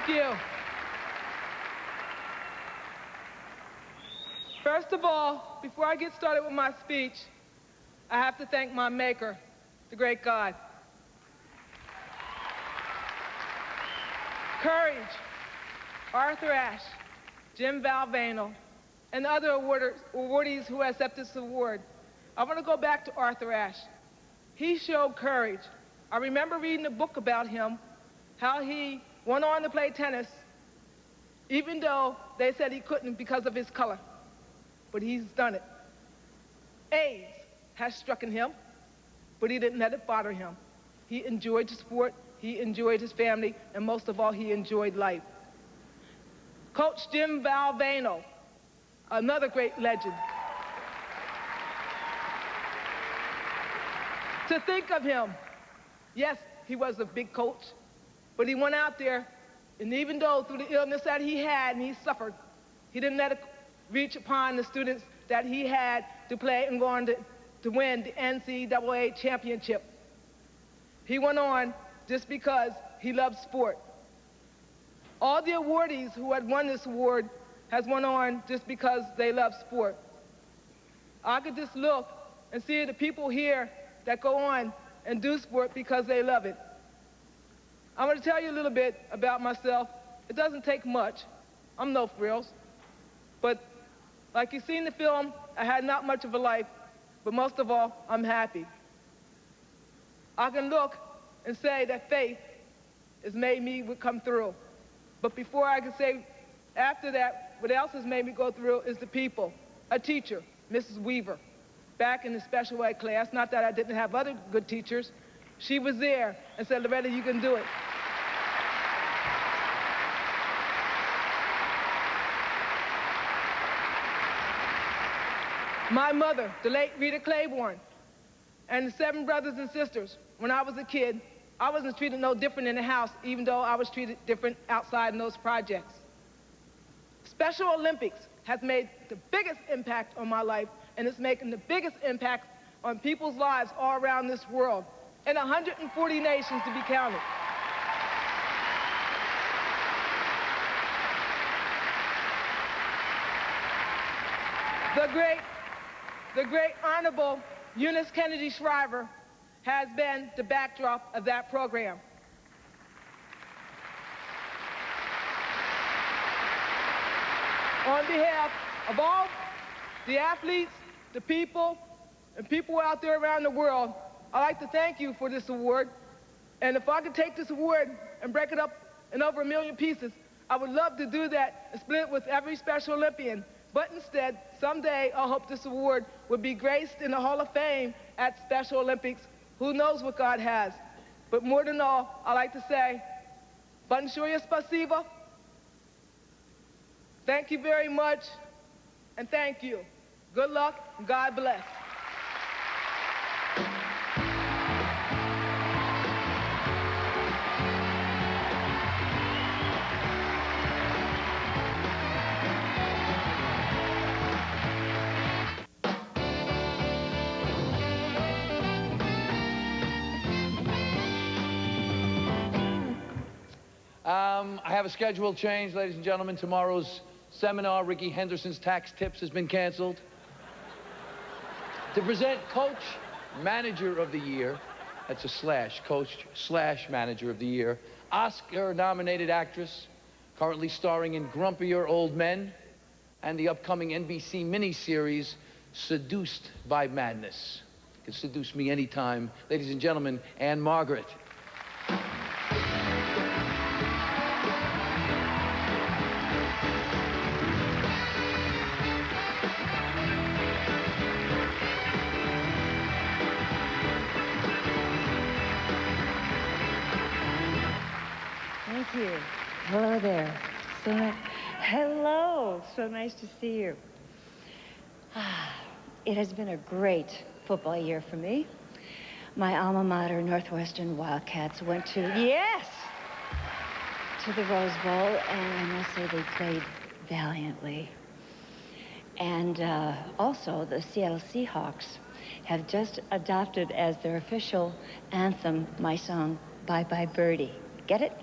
Thank you. First of all, before I get started with my speech, I have to thank my maker, the great God. Courage, Arthur Ashe, Jim Valvano, and other awardees who accepted this award. I want to go back to Arthur Ashe. He showed courage. I remember reading a book about him, how he went on to play tennis, even though they said he couldn't because of his color. But he's done it. AIDS has struck him, but he didn't let it bother him. He enjoyed the sport, he enjoyed his family, and most of all, he enjoyed life. Coach Jim Valvano, another great legend. To think of him, yes, he was a big coach, but he went out there, and even though through the illness that he had and he suffered, he didn't let it reach upon the students that he had to play and go on to win the NCAA championship. He went on just because he loved sport. All the awardees who had won this award has went on just because they love sport. I could just look and see the people here that go on and do sport because they love it. I'm going to tell you a little bit about myself. It doesn't take much. I'm no frills. But like you see in the film, I had not much of a life, but most of all, I'm happy. I can look and say that faith has made me come through. But before I can say after that, what else has made me go through is the people. A teacher, Mrs. Weaver, back in the special ed class, not that I didn't have other good teachers, she was there and said, Loretta, you can do it. My mother, the late Rita Claiborne, and the 7 brothers and sisters, when I was a kid, I wasn't treated no different in the house, even though I was treated different outside in those projects. Special Olympics has made the biggest impact on my life, and it's making the biggest impact on people's lives all around this world, in 140 nations to be counted. The great Honorable Eunice Kennedy Shriver has been the backdrop of that program. On behalf of all the athletes, the people, and people out there around the world, I'd like to thank you for this award. And if I could take this award and break it up in over 1 million pieces, I would love to do that and split it with every Special Olympian. But instead, someday, I hope this award would be graced in the Hall of Fame at Special Olympics. Who knows what God has? But more than all, I like to say, Большое спасибо. Thank you very much, and thank you. Good luck, and God bless. I have a schedule change, ladies and gentlemen. Tomorrow's seminar, Ricky Henderson's Tax Tips, has been canceled. To present Coach Manager of the Year, that's a slash, Coach / Manager of the Year, Oscar-nominated actress, currently starring in Grumpier Old Men, and the upcoming NBC miniseries, Seduced by Madness. You can seduce me anytime. Ladies and gentlemen, Anne Margaret. Thank you. Hello there. Hello. So nice to see you. It has been a great football year for me. My alma mater, Northwestern Wildcats, went to the Rose Bowl, and I must say they played valiantly. And also, the Seattle Seahawks have just adopted as their official anthem my song, Bye Bye Birdie. Get it?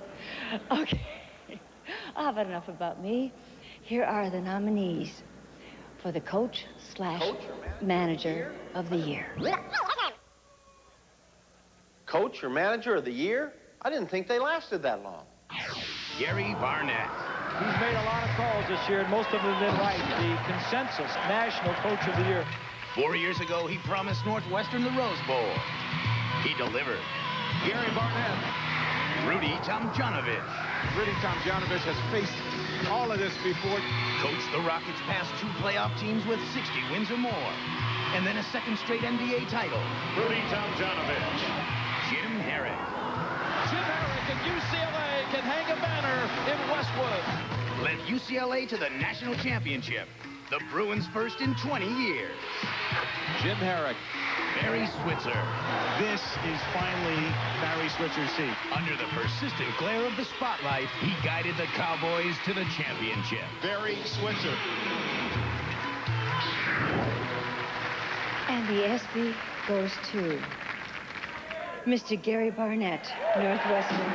Okay. How about enough about me? Here are the nominees for the Coach/Manager of the Year. Coach or Manager of the Year? I didn't think they lasted that long. Gary Barnett. He's made a lot of calls this year, and most of them have been right. The consensus National Coach of the Year. 4 years ago, he promised Northwestern the Rose Bowl. He delivered. Gary Barnett. Rudy Tomjanovich. Rudy Tomjanovich has faced all of this before. Coached the Rockets past 2 playoff teams with 60 wins or more. And then a second straight NBA title. Rudy Tomjanovich. Jim Herrick. Jim Herrick and UCLA can hang a banner in Westwood. Led UCLA to the national championship. The Bruins' first in 20 years. Jim Herrick. Barry Switzer. This is finally Barry Switzer's seat. Under the persistent glare of the spotlight, he guided the Cowboys to the championship. Barry Switzer. And the ESPY goes to Mr. Gary Barnett, Northwestern.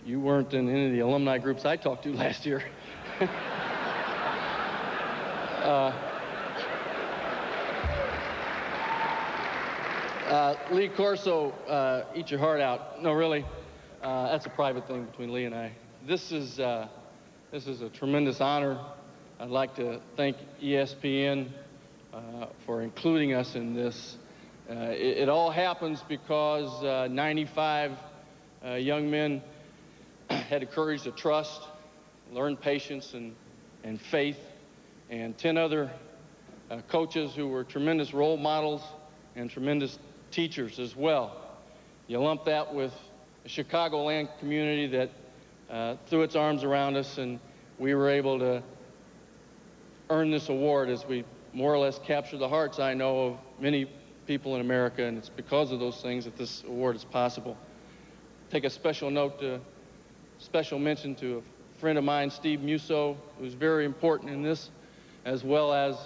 You weren't in any of the alumni groups I talked to last year. Lee Corso, eat your heart out. No, really, that's a private thing between Lee and I. This is a tremendous honor. I'd like to thank ESPN for including us in this. It all happens because 95 young men had the courage to trust, learn patience and faith, and 10 other coaches who were tremendous role models and tremendous teachers as well. You lump that with the Chicagoland community that threw its arms around us, and we were able to earn this award as we more or less captured the hearts, I know, of many people in America, and it's because of those things that this award is possible. Take a special mention to a friend of mine, Steve Musso, who's very important in this, as well as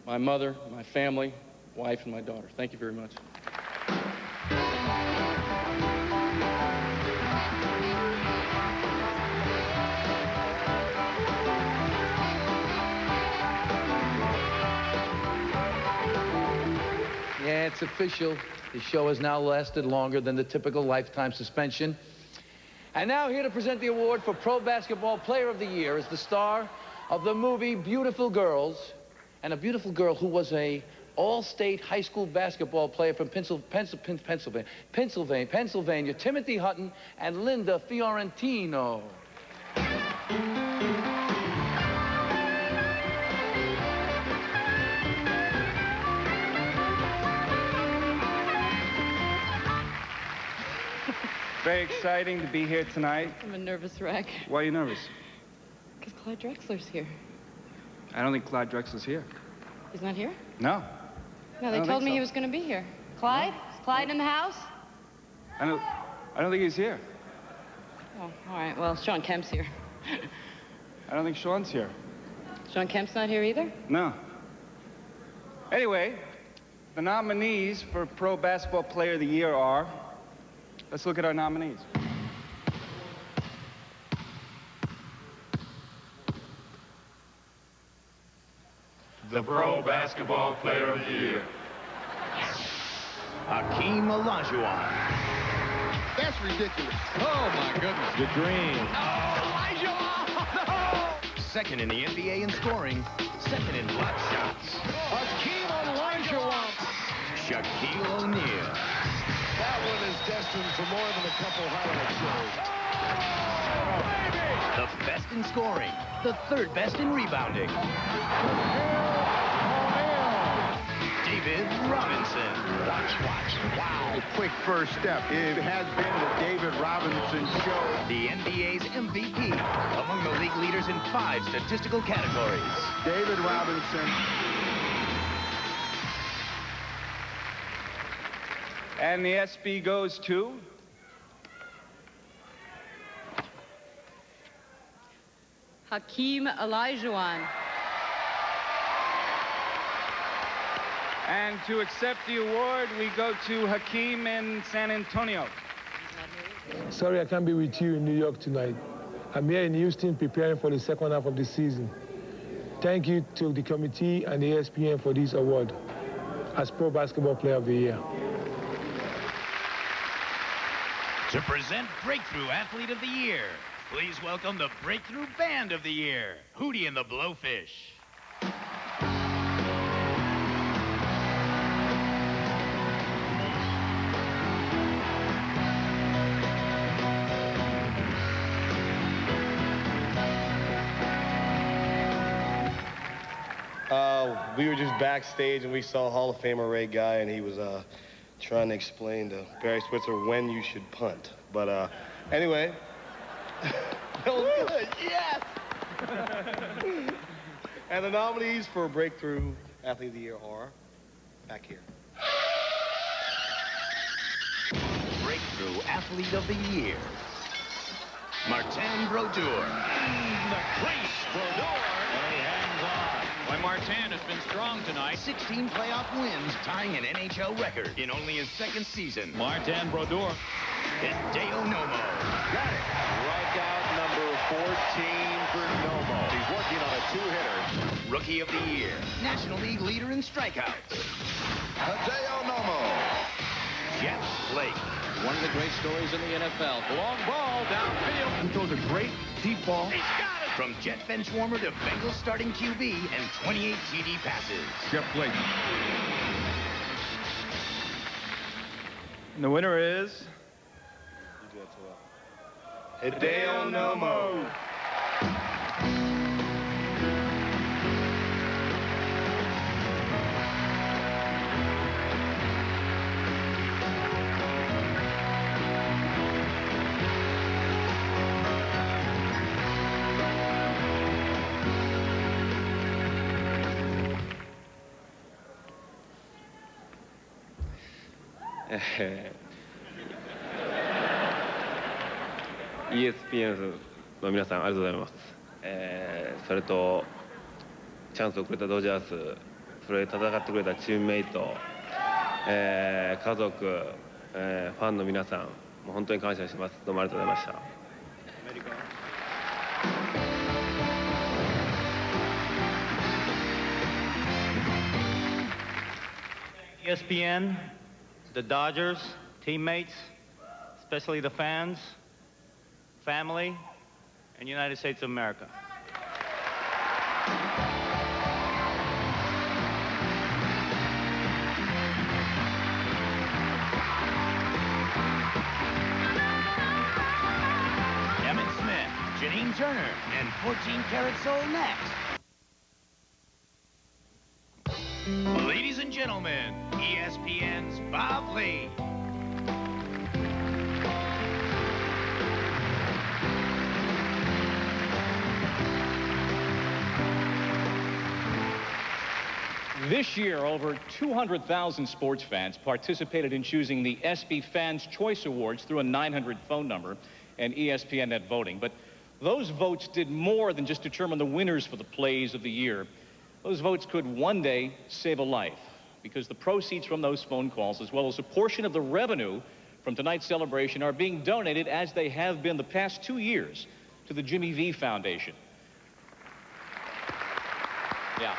my mother, my family, wife, and my daughter. Thank you very much. Yeah, it's official. The show has now lasted longer than the typical lifetime suspension. And now here to present the award for Pro Basketball Player of the Year is the star of the movie Beautiful Girls, and a beautiful girl who was a all-state high school basketball player from Pennsylvania, Timothy Hutton and Linda Fiorentino. Very exciting to be here tonight. I'm a nervous wreck. Why are you nervous? Because Clyde Drexler's here. I don't think Clyde Drexler's here. He's not here? No. No, they told me he was going to be here. Clyde? Is Clyde in the house? I don't think he's here. Oh, all right. Well, Sean Kemp's here. I don't think Sean's here. Sean Kemp's not here either? No. Anyway, the nominees for Pro Basketball Player of the Year are... Let's look at our nominees. The Pro Basketball Player of the Year. Hakeem Olajuwon. That's ridiculous. Oh, my goodness. The Dream. Second in the NBA in scoring, second in block shots. Hakeem Olajuwon. Shaquille O'Neal. That one is destined for more than a couple highlight shows. The best in scoring, the third best in rebounding. David David Robinson. Watch. Wow. A quick first step. It has been the David Robinson show. The NBA's MVP, among the league leaders in 5 statistical categories. David Robinson. And the ESPY goes to... Hakeem Olajuwon. And to accept the award, we go to Hakeem in San Antonio. Sorry I can't be with you in New York tonight. I'm here in Houston preparing for the second half of the season. Thank you to the committee and the ESPN for this award as Pro Basketball Player of the Year. To present Breakthrough Athlete of the Year, please welcome the Breakthrough Band of the Year, Hootie and the Blowfish. We were just backstage and we saw Hall of Famer Ray Guy, and he was trying to explain to Barry Switzer when you should punt. But anyway, that was good. Yes! And the nominees for Breakthrough Athlete of the Year are back here. Breakthrough Athlete of the Year, Martin Brodeur. The crease, Brodeur. And he hangs on. Why, Martin has been strong tonight. 16 playoff wins, tying an NHL record in only his 2nd season. Martin Brodeur. Hideo Nomo. Got it. Strikeout number 14 for Nomo. He's working on a 2-hitter. Rookie of the Year, National League leader in strikeouts, Hideo Nomo. Jeff Blake. One of the great stories in the NFL. Long ball downfield. He throws a great deep ball. He's got it! From jet bench warmer to Bengals starting QB and 28 TD passes. Jeff Blake. And the winner is... Hideo Nomo. ESPN の皆さんありがとうございます。それとチャンスをくれたドジャース、それで戦ってくれたチームメイト、家族、ファンの皆さん、もう本当に感謝します。どうもありがとうございました。ESPN, the Dodgers, teammates, especially the fans, family, and United States of America. Emmett Smith, Janine Turner, and 14 Karat Soul next. Ladies and gentlemen, ESPN's Bob Lee. This year, over 200,000 sports fans participated in choosing the ESPY Fans' Choice Awards through a 900 phone number and ESPN net voting. But those votes did more than just determine the winners for the plays of the year. Those votes could one day save a life, because the proceeds from those phone calls, as well as a portion of the revenue from tonight's celebration, are being donated, as they have been the past 2 years, to the Jimmy V Foundation. Yeah.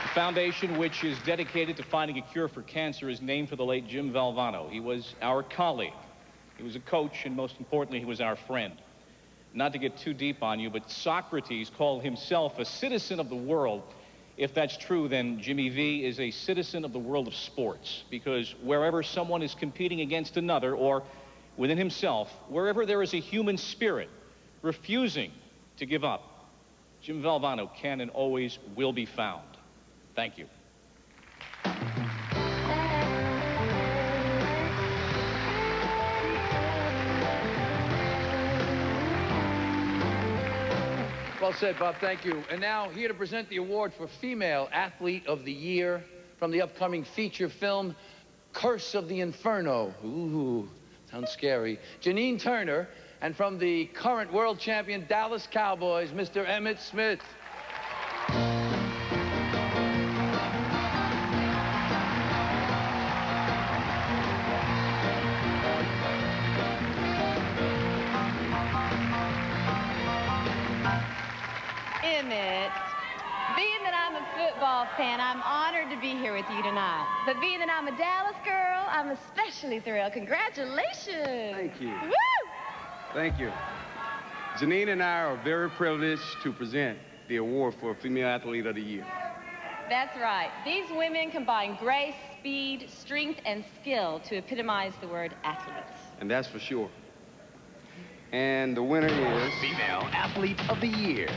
The foundation, which is dedicated to finding a cure for cancer, is named for the late Jim Valvano. He was our colleague. He was a coach, and most importantly, he was our friend. Not to get too deep on you, but Socrates called himself a citizen of the world. If that's true, then Jimmy V is a citizen of the world of sports, because wherever someone is competing against another, or within himself, wherever there is a human spirit refusing to give up, Jim Valvano can and always will be found. Thank you. Well said, Bob. Thank you. And now, here to present the award for Female Athlete of the Year from the upcoming feature film, Curse of the Inferno. Ooh, sounds scary. Janine Turner, and from the current world champion Dallas Cowboys, Mr. Emmitt Smith. Emmitt, being that I'm a football fan, I'm honored to be here with you tonight. But being that I'm a Dallas girl, I'm especially thrilled. Congratulations. Thank you. Woo! Thank you. Janine and I are very privileged to present the award for Female Athlete of the Year. That's right. These women combine grace, speed, strength, and skill to epitomize the word athletes. And that's for sure. And the winner is... Female Athlete of the Year,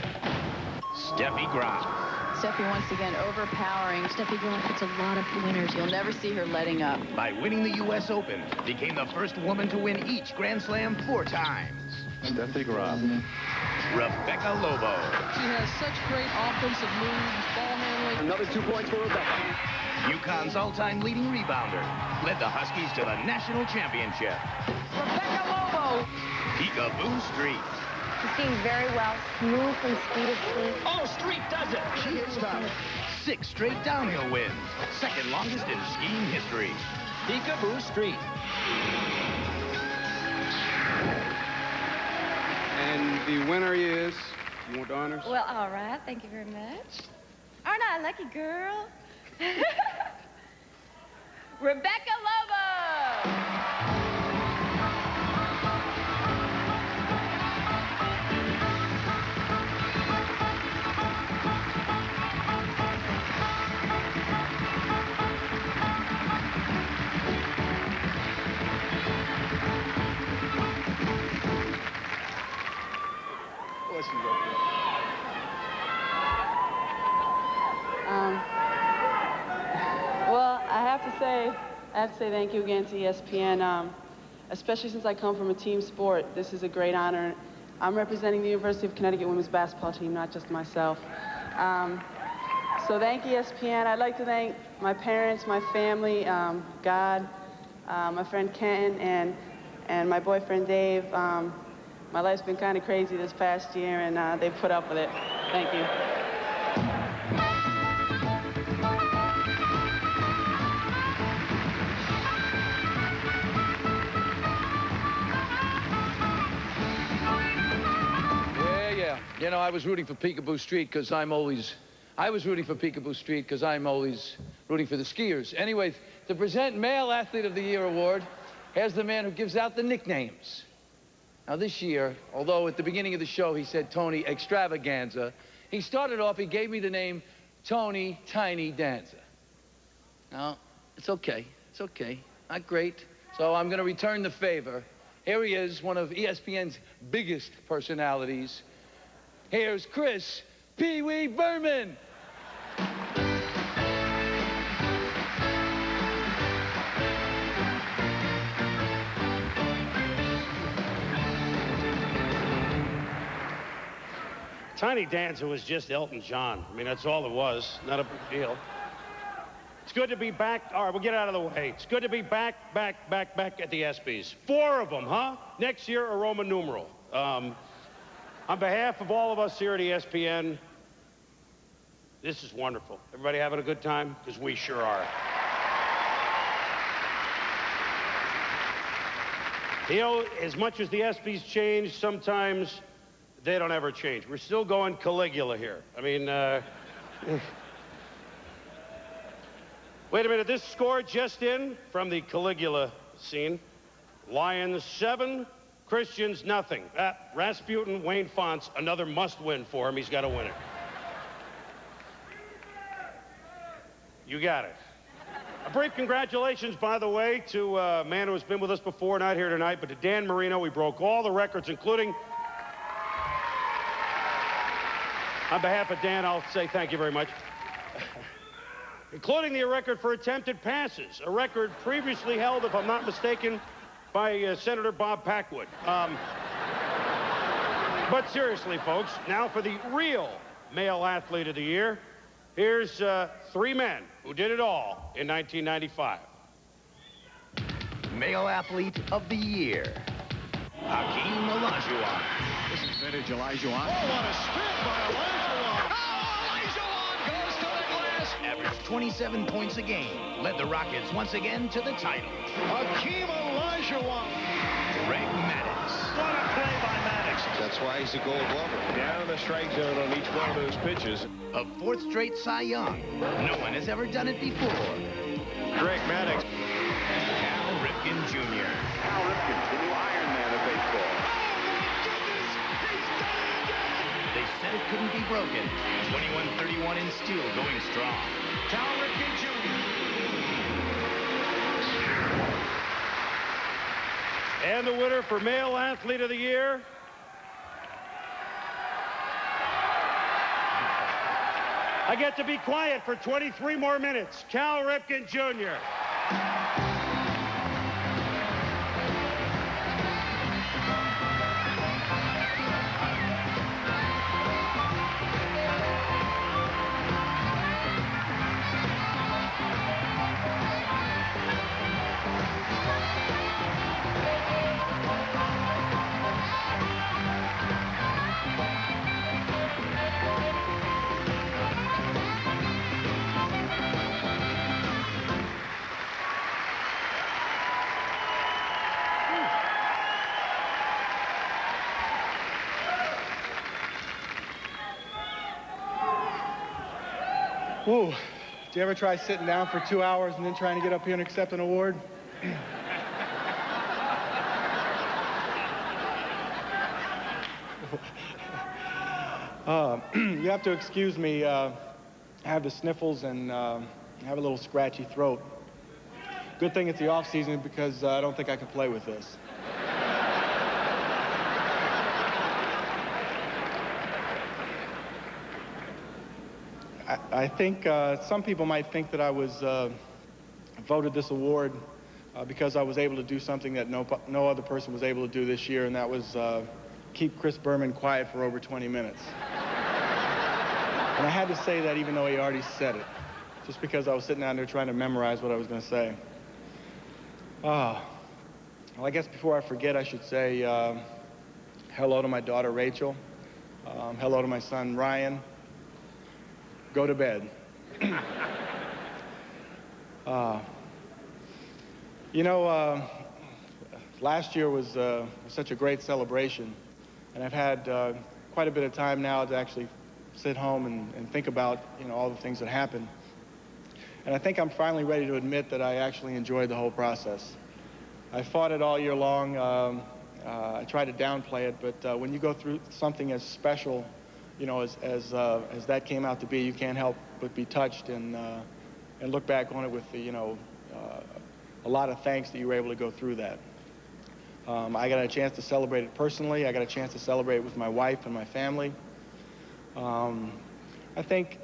Steffi Graf. Steffi, once again, overpowering. Steffi Graf gets a lot of winners. You'll never see her letting up. By winning the U.S. Open, became the first woman to win each Grand Slam 4 times. Steffi Graf. Rebecca Lobo. She has such great offensive moves, ball handling. Another 2 points for Rebecca. UConn's all-time leading rebounder. Led the Huskies to the national championship. Rebecca Lobo. Peekaboo Street. She seems very well, smooth from speed of feet. Oh, Street does it! She hits tough. 6 straight downhill wins. Second longest in skiing history. Peekaboo Street. And the winner is... You want the honors? Well, all right. Thank you very much. Aren't I a lucky girl? Rebecca Lobo. Well, I have to say thank you again to ESPN, especially since I come from a team sport. This is a great honor. I'm representing the University of Connecticut women's basketball team, not just myself. So thank ESPN. I'd like to thank my parents, my family, God, my friend Kenton, and my boyfriend Dave. My life's been kind of crazy this past year, and they've put up with it. Thank you. Yeah. You know, I was rooting for Peekaboo Street because I was rooting for Peekaboo Street because I'm always rooting for the skiers. Anyway, to present Male Athlete of the Year award, here's the man who gives out the nicknames. Now, this year, although at the beginning of the show he said Tony Extravaganza, he started off, he gave me the name Tony Tiny Danza. Now, it's okay. It's okay. Not great. So I'm going to return the favor. Here he is, one of ESPN's biggest personalities. Here's Chris Pee Wee Berman. Tiny Danza was just Elton John. I mean, that's all it was. Not a big deal. It's good to be back. All right, we'll get out of the way. It's good to be back at the ESPYs. 4 of them, huh? Next year, a Roman numeral. On behalf of all of us here at ESPN, this is wonderful. Everybody having a good time? Because we sure are. You know, as much as the ESPYs change, sometimes they don't ever change. We're still going Caligula here. I mean, wait a minute, this score just in from the Caligula scene. Lions 7, Christians nothing. Rasputin, Wayne Fonts, another must-win for him. He's got to win it. You got it. A brief congratulations, by the way, to a man who has been with us before, not here tonight, but to Dan Marino. We broke all the records, including On behalf of Dan, I'll say thank you very much. Including the record for attempted passes, a record previously held, if I'm not mistaken, by Senator Bob Packwood. But seriously, folks, now for the real male athlete of the year. Here's 3 men who did it all in 1995. Male Athlete of the Year, Hakeem Olajuwon. This is vintage Olajuwon. Oh, what a spin by Olajuwon. Oh, Olajuwon goes to the glass. Averaged 27 points a game. Led the Rockets once again to the title. Hakeem Olajuwon. Greg Maddux. What a play by Maddux. That's why he's a Gold Glover. Down in the strike zone on each one of those pitches. A 4th straight Cy Young. No one has ever done it before. Greg Maddux. Cal Ripken Jr. Cal Ripken, the new Iron Man of baseball. They said it couldn't be broken. 21-31 in steel, going strong. Cal Ripken Jr. And the winner for Male Athlete of the Year, I get to be quiet for 23 more minutes, Cal Ripken Jr. Whoa. Do you ever try sitting down for 2 hours and then trying to get up here and accept an award? You have to excuse me. I have the sniffles and have a little scratchy throat. Good thing it's the off season because I don't think I can play with this. I think some people might think that I was voted this award because I was able to do something that no other person was able to do this year, and that was keep Chris Berman quiet for over 20 minutes. And I had to say that even though he already said it, just because I was sitting down there trying to memorize what I was going to say. Well, I guess before I forget, I should say hello to my daughter, Rachel. Hello to my son, Ryan. Go to bed. You know, last year was such a great celebration, and I've had quite a bit of time now to actually sit home and think about, you know, all the things that happened. And I think I'm finally ready to admit that I actually enjoyed the whole process. I fought it all year long. I tried to downplay it, but when you go through something as special, you know, as that came out to be, you can't help but be touched and look back on it with, you know, a lot of thanks that you were able to go through that. I got a chance to celebrate it personally. I got a chance to celebrate it with my wife and my family. I think,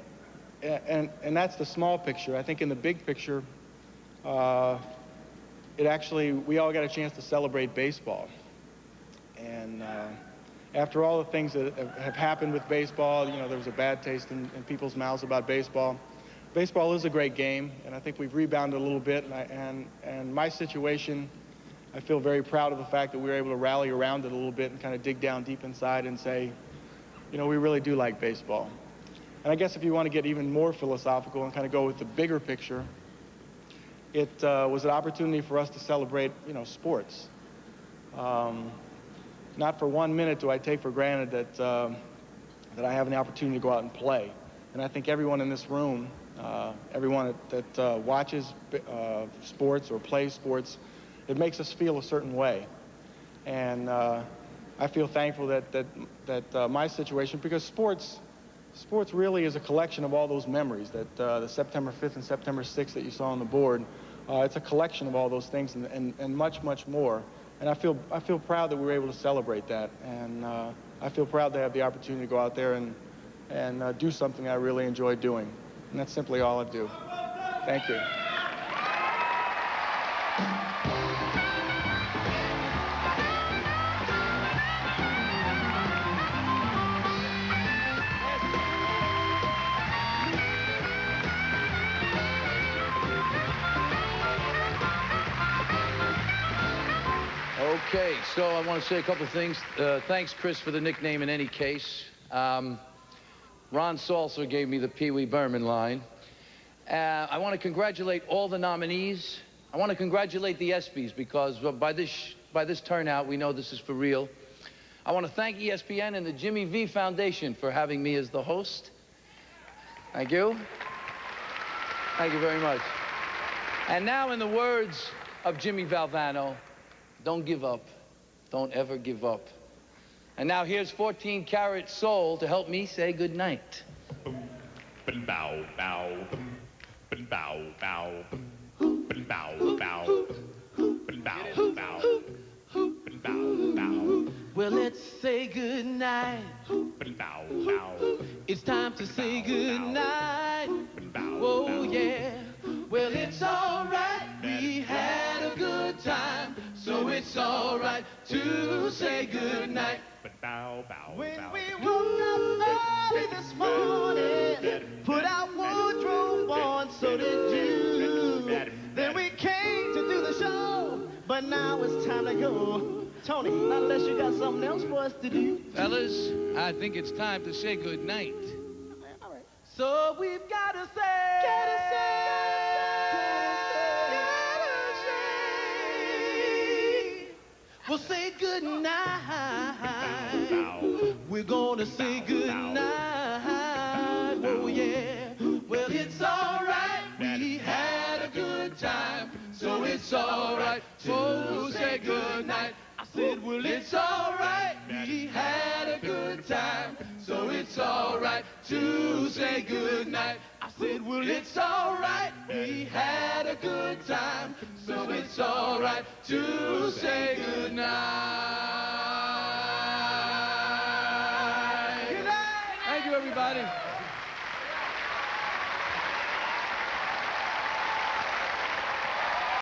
and that's the small picture. I think in the big picture, it actually, we all got a chance to celebrate baseball. And after all the things that have happened with baseball, you know, there was a bad taste in people's mouths about baseball. Baseball is a great game, and I think we've rebounded a little bit. And my situation, I feel very proud of the fact that we were able to rally around it a little bit and kind of dig down deep inside and say, you know, we really do like baseball. And I guess if you want to get even more philosophical and kind of go with the bigger picture, it was an opportunity for us to celebrate, you know, sports. Not for 1 minute do I take for granted that I have an opportunity to go out and play. And I think everyone in this room, everyone that watches sports or plays sports, it makes us feel a certain way. And I feel thankful that my situation, because sports really is a collection of all those memories that the September 5th and September 6th that you saw on the board. It's a collection of all those things and much, much more. And I feel proud that we were able to celebrate that. And I feel proud to have the opportunity to go out there and and do something I really enjoy doing. And that's simply all I do. Thank you. Okay, so I want to say a couple things. Thanks, Chris, for the nickname in any case. Ron Salser gave me the Pee Wee Berman line. I want to congratulate all the nominees. I want to congratulate the ESPYs because by this turnout, we know this is for real. I want to thank ESPN and the Jimmy V Foundation for having me as the host. Thank you. Thank you very much. And now, in the words of Jimmy Valvano, don't give up. Don't ever give up. And now here's 14 Karat Soul to help me say goodnight. Bow, bow, bow, bow, bow, bow, bow, bow. Well, let's say goodnight. It's time to say goodnight. Oh, yeah. Well, it's all right. We had a good time. So it's all right to say goodnight. When we woke up early this morning, put our wardrobe on, so did you. Then we came to do the show, but now it's time to go. Tony, not unless you got something else for us to do. Fellas, I think it's time to say goodnight. All right. So we've got to say. We'll say goodnight. We're gonna say goodnight. Oh yeah. Well, it's all right. We had a good time, so it's all right to say goodnight. I said, well, it's all right. We had a good time, so it's all right to say goodnight. I said, well, it's all right. We had a good time, so it's all right to say goodnight. Good night. Thank you, everybody.